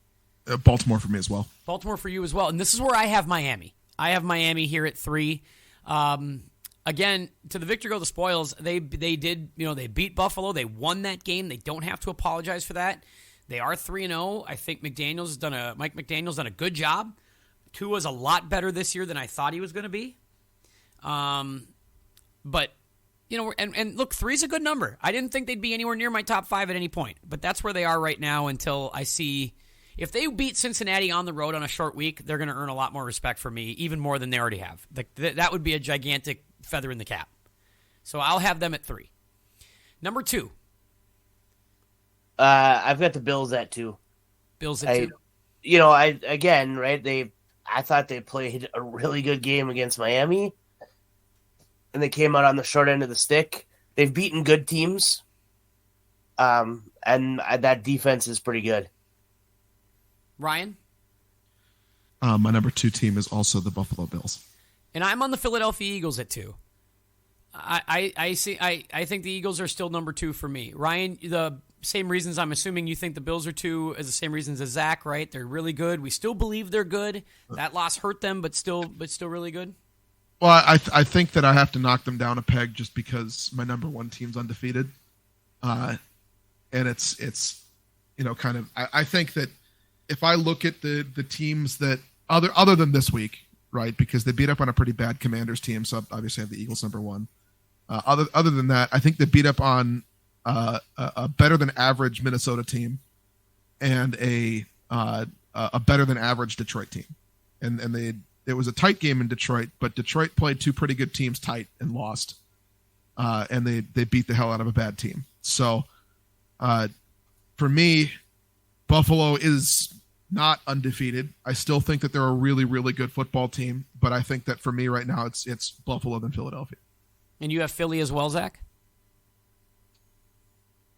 Baltimore for me as well. Baltimore for you as well. And this is where I have Miami. I have Miami here at 3. Again, to the victor go the spoils. They did, they beat Buffalo. They won that game. They don't have to apologize for that. They are 3-0. I think Mike McDaniel's done a good job. Tua's a lot better this year than I thought he was going to be. But, and look, 3 is a good number. I didn't think they'd be anywhere near my top 5 at any point. But that's where they are right now until I see. If they beat Cincinnati on the road on a short week, they're going to earn a lot more respect from me, even more than they already have. That would be a gigantic feather in the cap. So I'll have them at 3. Number 2. I've got the Bills at 2. Bills at 2. I thought they played a really good game against Miami, and they came out on the short end of the stick. They've beaten good teams, and that defense is pretty good. Ryan? My number 2 team is also the Buffalo Bills. And I'm on the Philadelphia Eagles at 2. I think the Eagles are still number 2 for me. Ryan, the same reasons I'm assuming you think the Bills are 2 as the same reasons as Zach, right? They're really good. We still believe they're good. That loss hurt them, but still really good. Well, I think that I have to knock them down a peg just because my number 1 team's undefeated. And it's kind of I think that if I look at the teams that other than this week, right, because they beat up on a pretty bad Commanders team, so obviously I have the Eagles number 1. Other than that, I think they beat up on a better than average Minnesota team and a better than average Detroit team, and it was a tight game in Detroit, but Detroit played 2 pretty good teams tight and lost, and they beat the hell out of a bad team. So for me, Buffalo is not undefeated. I still think that they're a really, really good football team, but I think that for me right now, it's Buffalo than Philadelphia. And you have Philly as well, Zach?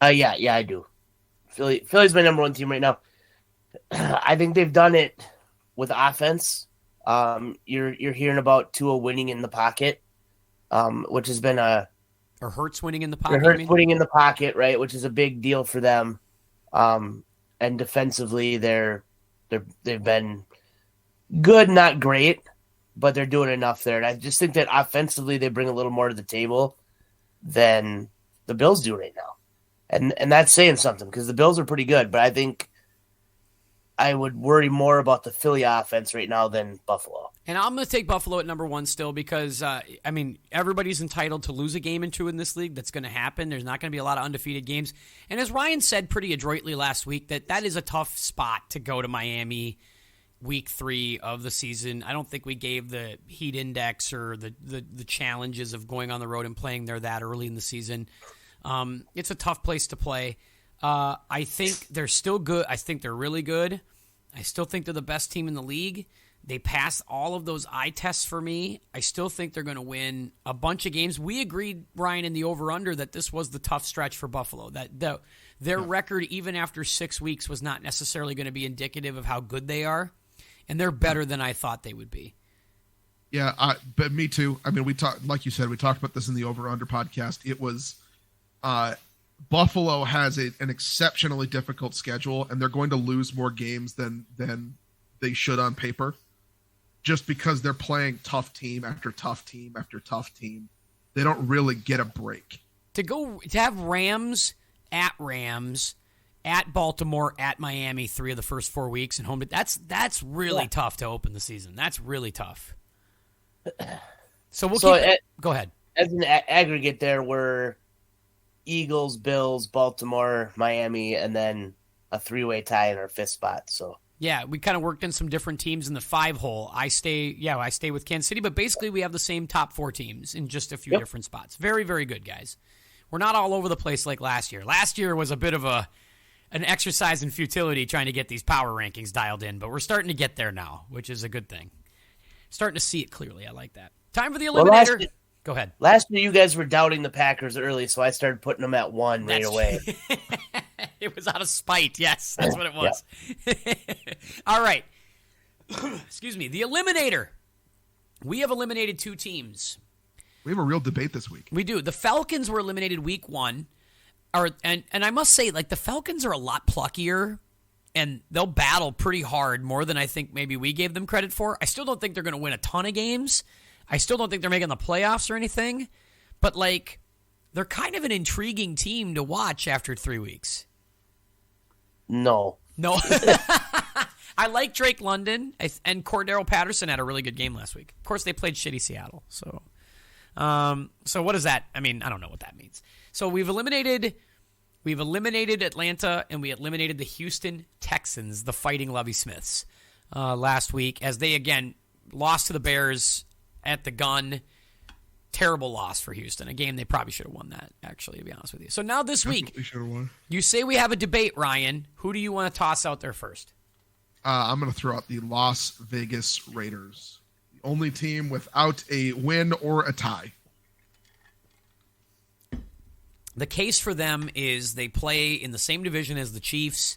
Yeah, I do. Philly's my number 1 team right now. I think they've done it with offense. You're hearing about Tua winning in the pocket, which has been or Hurts winning in the pocket. Hurts winning in the pocket, right? Which is a big deal for them. And defensively, they've been good, not great, but they're doing enough there. And I just think that offensively, they bring a little more to the table than the Bills do right now. And that's saying something because the Bills are pretty good, but I think I would worry more about the Philly offense right now than Buffalo. And I'm going to take Buffalo at number 1 still because, everybody's entitled to lose a game or two in this league. That's going to happen. There's not going to be a lot of undefeated games. And as Ryan said pretty adroitly last week, that is a tough spot to go to Miami week 3 of the season. I don't think we gave the heat index or the challenges of going on the road and playing there that early in the season. It's a tough place to play. I think they're still good. I think they're really good. I still think they're the best team in the league. They passed all of those eye tests for me. I still think they're going to win a bunch of games. We agreed, Ryan, in the over-under that this was the tough stretch for Buffalo, that their record, even after 6 weeks, was not necessarily going to be indicative of how good they are, and they're better than I thought they would be. Yeah, but me too. I mean, we talked, like you said, we talked about this in the over-under podcast. It was Buffalo has an exceptionally difficult schedule, and they're going to lose more games than they should on paper, just because they're playing tough team after tough team after tough team. They don't really get a break. To have Rams, at Baltimore, at Miami, 3 of the first 4 weeks, and home. That's really tough to open the season. That's really tough. So go ahead. As an aggregate, there were Eagles, Bills, Baltimore, Miami, and then a 3-way tie in our 5th spot. So yeah, we kind of worked in some different teams in the 5 hole. I stay with Kansas City, but basically we have the same top 4 teams in just a few different spots. Very, very good, guys. We're not all over the place like last year. Last year was a bit of an exercise in futility trying to get these power rankings dialed in, but we're starting to get there now, which is a good thing. Starting to see it clearly. I like that. Time for the Eliminator. Go ahead. Last year, you guys were doubting the Packers early, so I started putting them at 1 right away. It was out of spite. Yes, that's what it was. Yeah. All right. Excuse me. The Eliminator. We have eliminated 2 teams. We have a real debate this week. We do. The Falcons were eliminated week 1. And I must say, like, the Falcons are a lot pluckier, and they'll battle pretty hard, more than I think maybe we gave them credit for. I still don't think they're going to win a ton of games. I still don't think they're making the playoffs or anything. But, like, they're kind of an intriguing team to watch after 3 weeks. No. I like Drake London, and Cordero Patterson had a really good game last week. Of course, they played shitty Seattle. So what does that? I mean, I don't know what that means. So we've eliminated Atlanta, and we eliminated the Houston Texans, the Fighting Lovie Smiths, last week, as they again lost to the Bears at the gun. Terrible loss for Houston. A game they probably should have won that, actually, to be honest with you. So now this week, you say we have a debate, Ryan. Who do you want to toss out there first? I'm going to throw out the Las Vegas Raiders. The only team without a win or a tie. The case for them is they play in the same division as the Chiefs.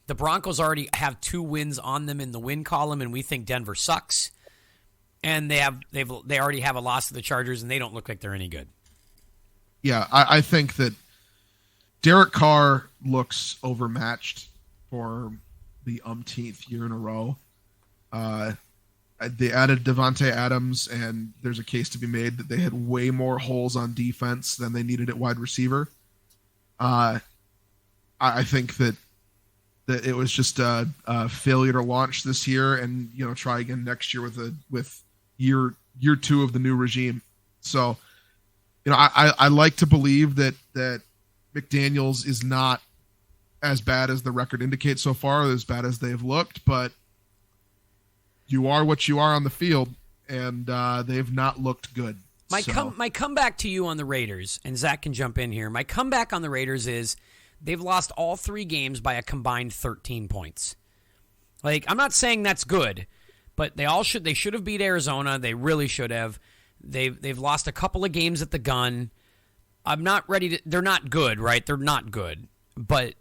The Broncos already have 2 wins on them in the win column, and we think Denver sucks. And they already have a loss to the Chargers, and they don't look like they're any good. Yeah, I think that Derek Carr looks overmatched for the umpteenth year in a row. They added Devontae Adams, and there's a case to be made that they had way more holes on defense than they needed at wide receiver. I think that it was just a failure to launch this year, and try again next year with year 2 of the new regime. So, I like to believe that McDaniels is not as bad as the record indicates so far, as bad as they've looked, but you are what you are on the field, and they've not looked good. My comeback to you on the Raiders, and Zach can jump in here. My comeback on the Raiders is they've lost all 3 games by a combined 13 points. Like, I'm not saying that's good, but they should have beat Arizona. They really should have. They've lost a couple of games at the gun. I'm not ready to. They're not good, right? They're not good, but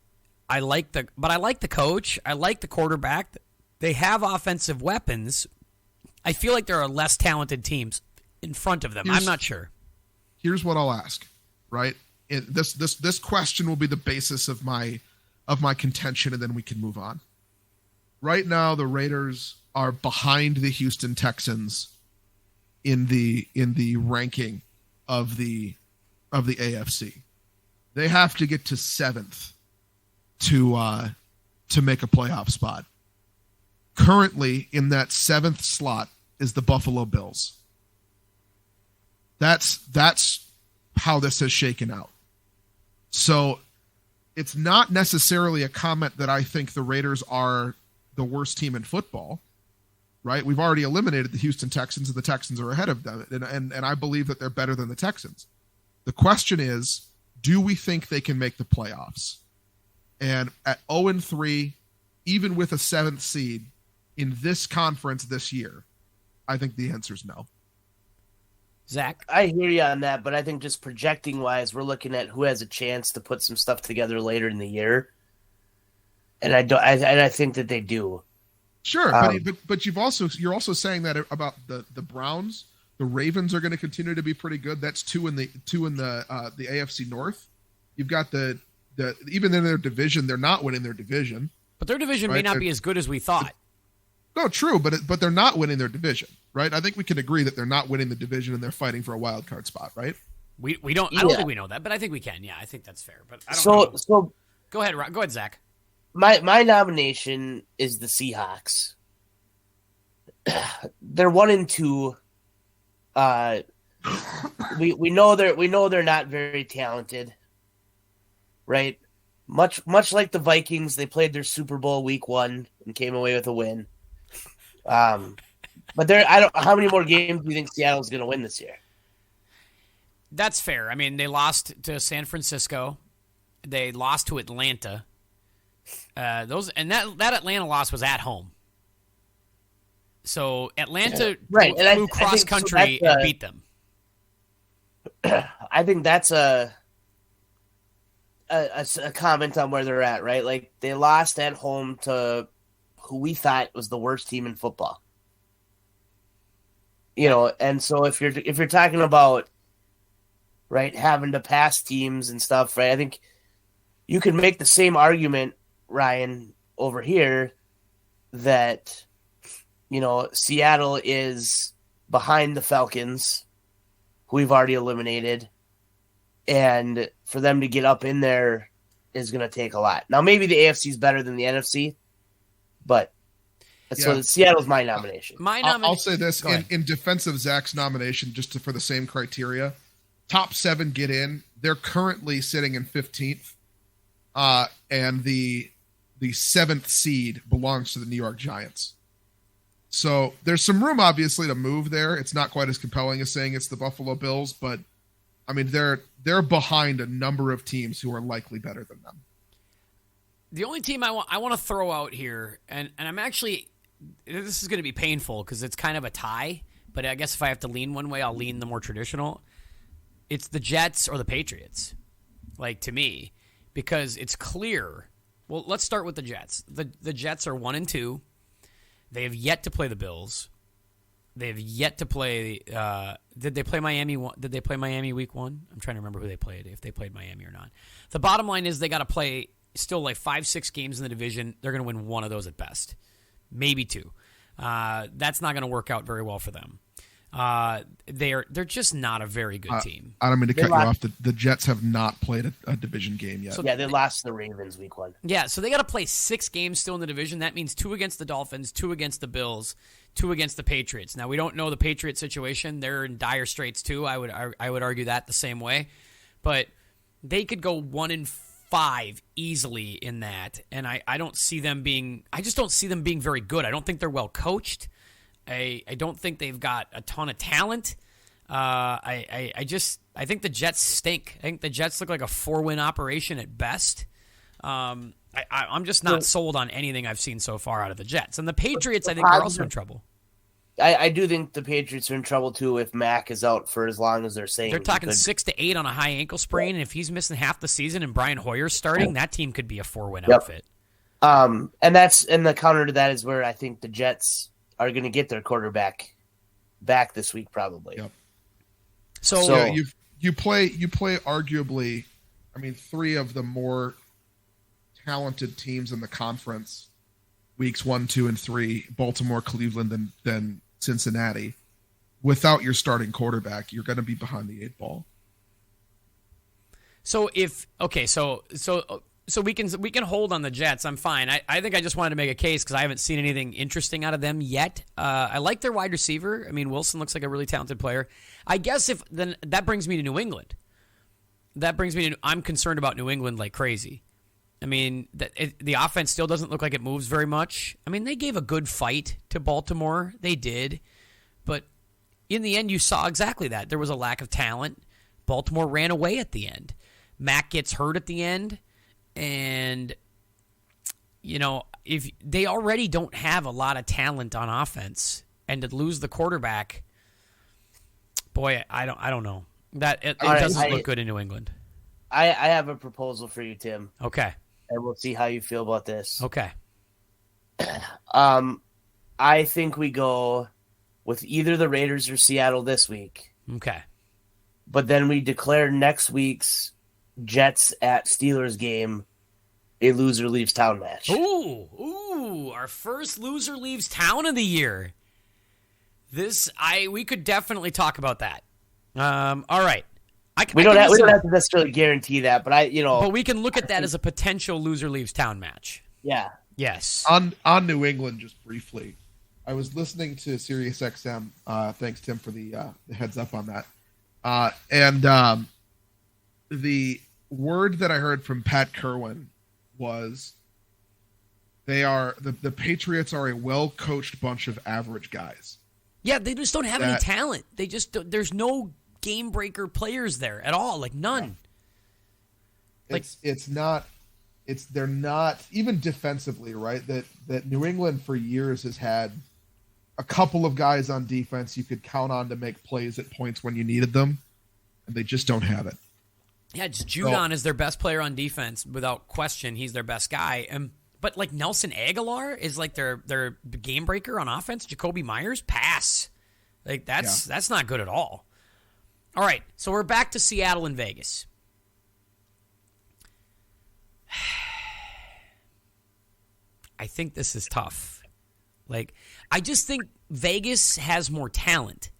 I like the coach. I like the quarterback. They have offensive weapons. I feel like there are less talented teams in front of them. I'm not sure. Here's what I'll ask, right? This question will be the basis of my contention, and then we can move on. Right now, the Raiders are behind the Houston Texans in the ranking of the AFC. They have to get to 7th to make a playoff spot. Currently, in that 7th slot is the Buffalo Bills. That's how this has shaken out. So it's not necessarily a comment that I think the Raiders are the worst team in football, right? We've already eliminated the Houston Texans, and the Texans are ahead of them, and I believe that they're better than the Texans. The question is, do we think they can make the playoffs? And at 0-3, even with a 7th seed in this conference this year, I think the answer is no. Zach? I hear you on that, but I think just projecting wise, we're looking at who has a chance to put some stuff together later in the year, and I think that they do. Sure, but you're also saying that about the Browns. The Ravens are going to continue to be pretty good. That's two in the AFC North. You've got the even in their division, they're not winning their division. But their division may not be as good as we thought. No, true, but they're not winning their division, right? I think we can agree that they're not winning the division and they're fighting for a wild card spot, right? We don't. I don't think we know that, but I think we can. Yeah, I think that's fair. But I don't know. So go ahead, Zach. My nomination is the Seahawks. They're 1-2. We know they're not very talented, right? Much like the Vikings, they played their Super Bowl week 1 and came away with a win. But how many more games do you think Seattle's going to win this year? That's fair. I mean, they lost to San Francisco. They lost to Atlanta. That Atlanta loss was at home. So Atlanta flew cross country and beat them. I think that's a comment on where they're at, right? Like they lost at home to who we thought was the worst team in football. And so if you're talking about, right, having to pass teams and stuff, right? I think you could make the same argument, Ryan, over here that Seattle is behind the Falcons, who we've already eliminated, and for them to get up in there is going to take a lot. Now, maybe the AFC is better than the NFC, but so Seattle's my nomination. I'll say this in defense of Zach's nomination, just for the same criteria. Top 7 get in. They're currently sitting in 15th, and the 7th seed belongs to the New York Giants. So there's some room, obviously, to move there. It's not quite as compelling as saying it's the Buffalo Bills, but I mean they're behind a number of teams who are likely better than them. The only team I want to throw out here, and I'm actually, this is going to be painful because it's kind of a tie, but I guess if I have to lean one way, I'll lean the more traditional. It's the Jets or the Patriots, like to me, because it's clear. Well, let's start with the Jets. The Jets are 1-2. They have yet to play the Bills. They have yet to play. Did they play Miami? Did they play Miami week 1? I'm trying to remember who they played, if they played Miami or not. The bottom line is they got to play still like 5-6 games in the division. They're going to win one of those at best, maybe 2. That's not going to work out very well for them. They're just not a very good team. I don't mean to cut you off. The Jets have not played a division game yet. So, they lost to the Ravens week 1. Yeah, so they got to play 6 games still in the division. That means 2 against the Dolphins, 2 against the Bills, 2 against the Patriots. Now, we don't know the Patriots situation. They're in dire straits too. I would argue that the same way. But they could go 1-5 easily in that. And I don't see them being – I just don't see them being very good. I don't think they're well coached. I don't think they've got a ton of talent. I think the Jets stink. I think the Jets look like a 4-win operation at best. I'm just not sold on anything I've seen so far out of the Jets. And the Patriots, I think, are also in trouble. I do think the Patriots are in trouble, too, if Mac is out for as long as they're saying. They're talking 6 to 8 on a high ankle sprain, and if he's missing half the season and Brian Hoyer's starting, that team could be a 4-win outfit. And the counter to that is where I think the Jets are going to get their quarterback back this week, probably. Yep. So you play arguably, I mean, 3 of the more talented teams in the conference, weeks 1, 2, and 3, Baltimore, Cleveland, then Cincinnati. Without your starting quarterback, you're going to be behind the 8 ball. So we can hold on the Jets. I'm fine. I think I just wanted to make a case because I haven't seen anything interesting out of them yet. I like their wide receiver. I mean, Wilson looks like a really talented player. I guess then that brings me to New England. I'm concerned about New England like crazy. I mean, the offense still doesn't look like it moves very much. I mean, they gave a good fight to Baltimore. They did. But in the end, you saw exactly that. There was a lack of talent. Baltimore ran away at the end. Mac gets hurt at the end. And, if they already don't have a lot of talent on offense, and to lose the quarterback, boy, I don't know. It doesn't look good in New England. I have a proposal for you, Tim. Okay. And we'll see how you feel about this. Okay. I think we go with either the Raiders or Seattle this week. Okay. But then we declare next week's Jets at Steelers game a loser leaves town match. Ooh, our first loser leaves town of the year. We could definitely talk about that. All right. We don't have to necessarily guarantee that, but But we can look at that as a potential loser leaves town match. Yeah. Yes. On New England, just briefly, I was listening to Sirius XM. Thanks, Tim, for the heads up on that. And the word that I heard from Pat Kerwin was the Patriots are a well-coached bunch of average guys. Yeah, they just don't have any talent. There's no game breaker players there at all, like none. They're not even defensively, right? That New England for years has had a couple of guys on defense you could count on to make plays at points when you needed them, and they just don't have it. Yeah, Judon is their best player on defense without question. He's their best guy. But like Nelson Aguilar is like their game breaker on offense. Jacoby Myers, pass. Like that's not good at all. All right, so we're back to Seattle and Vegas. I think this is tough. Like, I just think Vegas has more talent.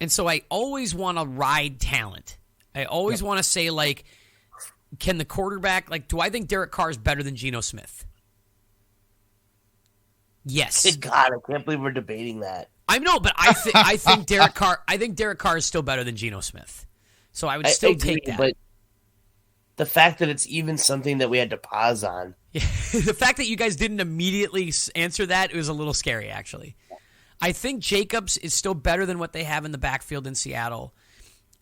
And so I always want to ride talent. I always want to say, like, can the quarterback, like, do I think Derek Carr is better than Geno Smith? Yes. Good God, I can't believe we're debating that. I know, but I think Derek Carr is still better than Geno Smith. So I would still take that. But the fact that it's even something that we had to pause on. Yeah, the fact that you guys didn't immediately answer that, it was a little scary, actually. I think Jacobs is still better than what they have in the backfield in Seattle.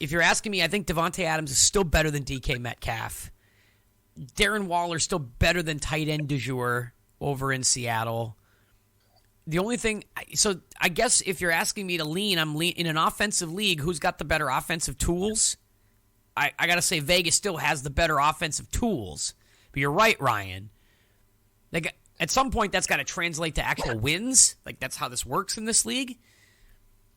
If you're asking me, I think Devontae Adams is still better than DK Metcalf. Darren Waller is still better than tight end du jour over in Seattle. The only thing, so I guess if you're asking me to lean, in an offensive league, who's got the better offensive tools? I got to say Vegas still has the better offensive tools. But you're right, Ryan. Like, at some point, that's got to translate to actual wins. Like, that's how this works in this league.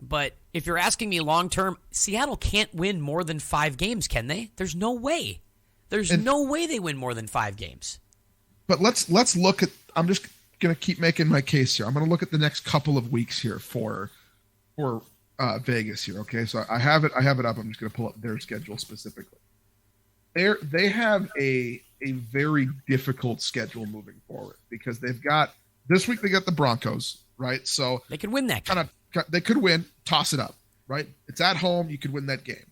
But if you're asking me long-term, Seattle can't win more than 5 games, can they? There's no way. No way they win more than 5 games. But let's look at, I'm just going to keep making my case here. I'm going to look at the next couple of weeks here for Vegas here, okay? So I have it up. I'm just going to pull up their schedule specifically. They have a very difficult schedule moving forward because they've got, this week they got the Broncos, right? So they could win that game. They could win, toss it up, right? It's at home, you could win that game.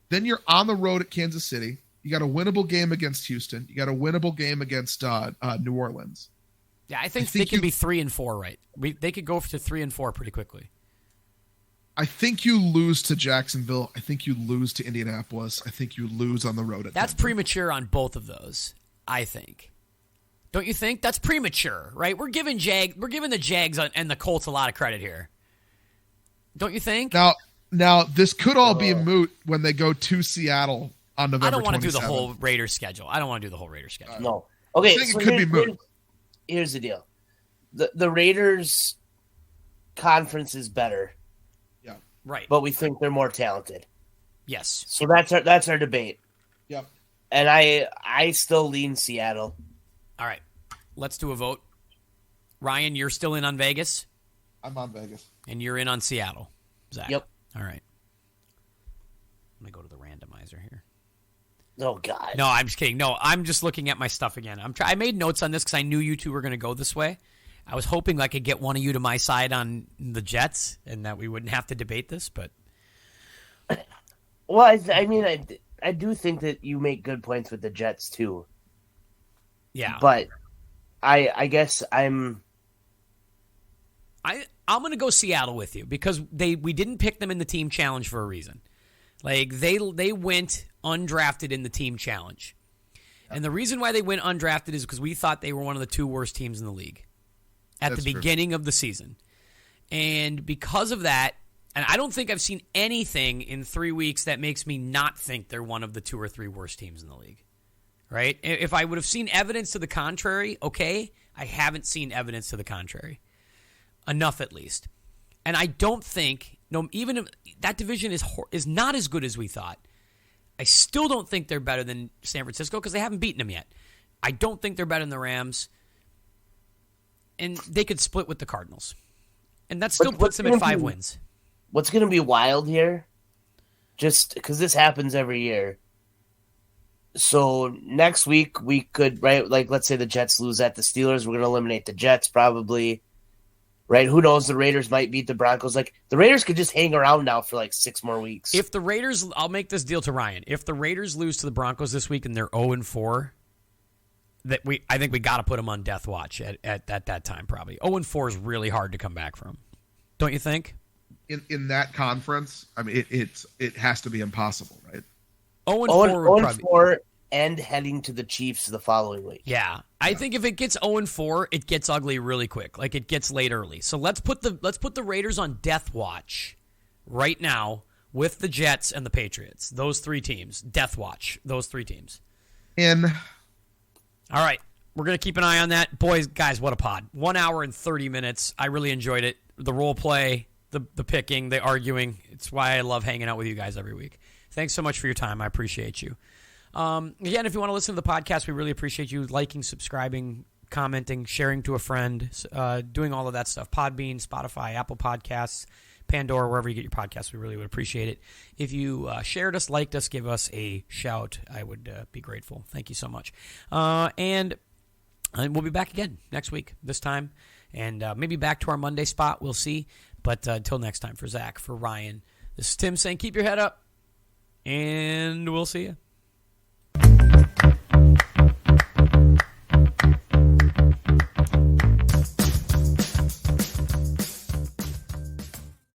Then you're on the road at Kansas City. You got a winnable game against Houston. You got a winnable game against New Orleans. Yeah, I think they can be 3-4, right? They could go to 3-4 pretty quickly. I think you lose to Jacksonville. I think you lose to Indianapolis. I think you lose on the road at That's Denver. premature on both of those, I think. Don't you think? That's premature, right? We're giving the Jags and the Colts a lot of credit here. Don't you think? Now this could all be a moot when they go to Seattle on November 27th. I don't want to do the whole Raiders schedule. No. Okay, so it could be moot. Here's the deal. The Raiders conference is better. Yeah. Right. But we think they're more talented. Yes. So that's our debate. Yep. And I still lean Seattle. All right. Let's do a vote. Ryan, you're still in on Vegas? I'm on Vegas. And you're in on Seattle, Zach? Yep. All right. I'm going to go to the randomizer here. Oh God. No, I'm just kidding. No, I'm just looking at my stuff again. I made notes on this because I knew you two were going to go this way. I was hoping I could get one of you to my side on the Jets and that we wouldn't have to debate this, but. Well, I do think that you make good points with the Jets too. Yeah. But I guess I'm going to go Seattle with you because we didn't pick them in the team challenge for a reason. Like they went undrafted in the team challenge. And the reason why they went undrafted is because we thought they were one of the 2 worst teams in the league at the beginning of the season. And because of that, and I don't think I've seen anything in 3 weeks that makes me not think they're one of the 2 or 3 worst teams in the league. Right? If I would have seen evidence to the contrary, okay, I haven't seen evidence to the contrary. Enough at least. And I don't think, even if that division is not as good as we thought, I still don't think they're better than San Francisco because they haven't beaten them yet. I don't think they're better than the Rams. And they could split with the Cardinals. And that still puts them at 5 wins. What's going to be wild here, just because this happens every year. So next week we could, right, like let's say the Jets lose at the Steelers. We're going to eliminate the Jets probably, right? Who knows? The Raiders might beat the Broncos. Like the Raiders could just hang around now for like 6 more weeks. If the Raiders, I'll make this deal to Ryan. If the Raiders lose to the Broncos this week and they're 0-4, I think we got to put them on death watch at that time probably. 0-4 is really hard to come back from. Don't you think? In that conference, I mean, it has to be impossible, right? 0-4 and heading to the Chiefs the following week. Yeah. I think if it gets 0-4, it gets ugly really quick. Like it gets late early. So let's put the Raiders on death watch right now with the Jets and the Patriots. Those 3 teams. Death watch. Those 3 teams. All right. We're going to keep an eye on that. Boys, guys, what a pod. 1 hour and 30 minutes. I really enjoyed it. The role play, the picking, the arguing. It's why I love hanging out with you guys every week. Thanks so much for your time. I appreciate you. Again, if you want to listen to the podcast, we really appreciate you liking, subscribing, commenting, sharing to a friend, doing all of that stuff. Podbean, Spotify, Apple Podcasts, Pandora, wherever you get your podcasts. We really would appreciate it. If you shared us, liked us, give us a shout. I would be grateful. Thank you so much. And we'll be back again next week, this time. And maybe back to our Monday spot. We'll see. But until next time, for Zach, for Ryan, this is Tim saying keep your head up. And we'll see you.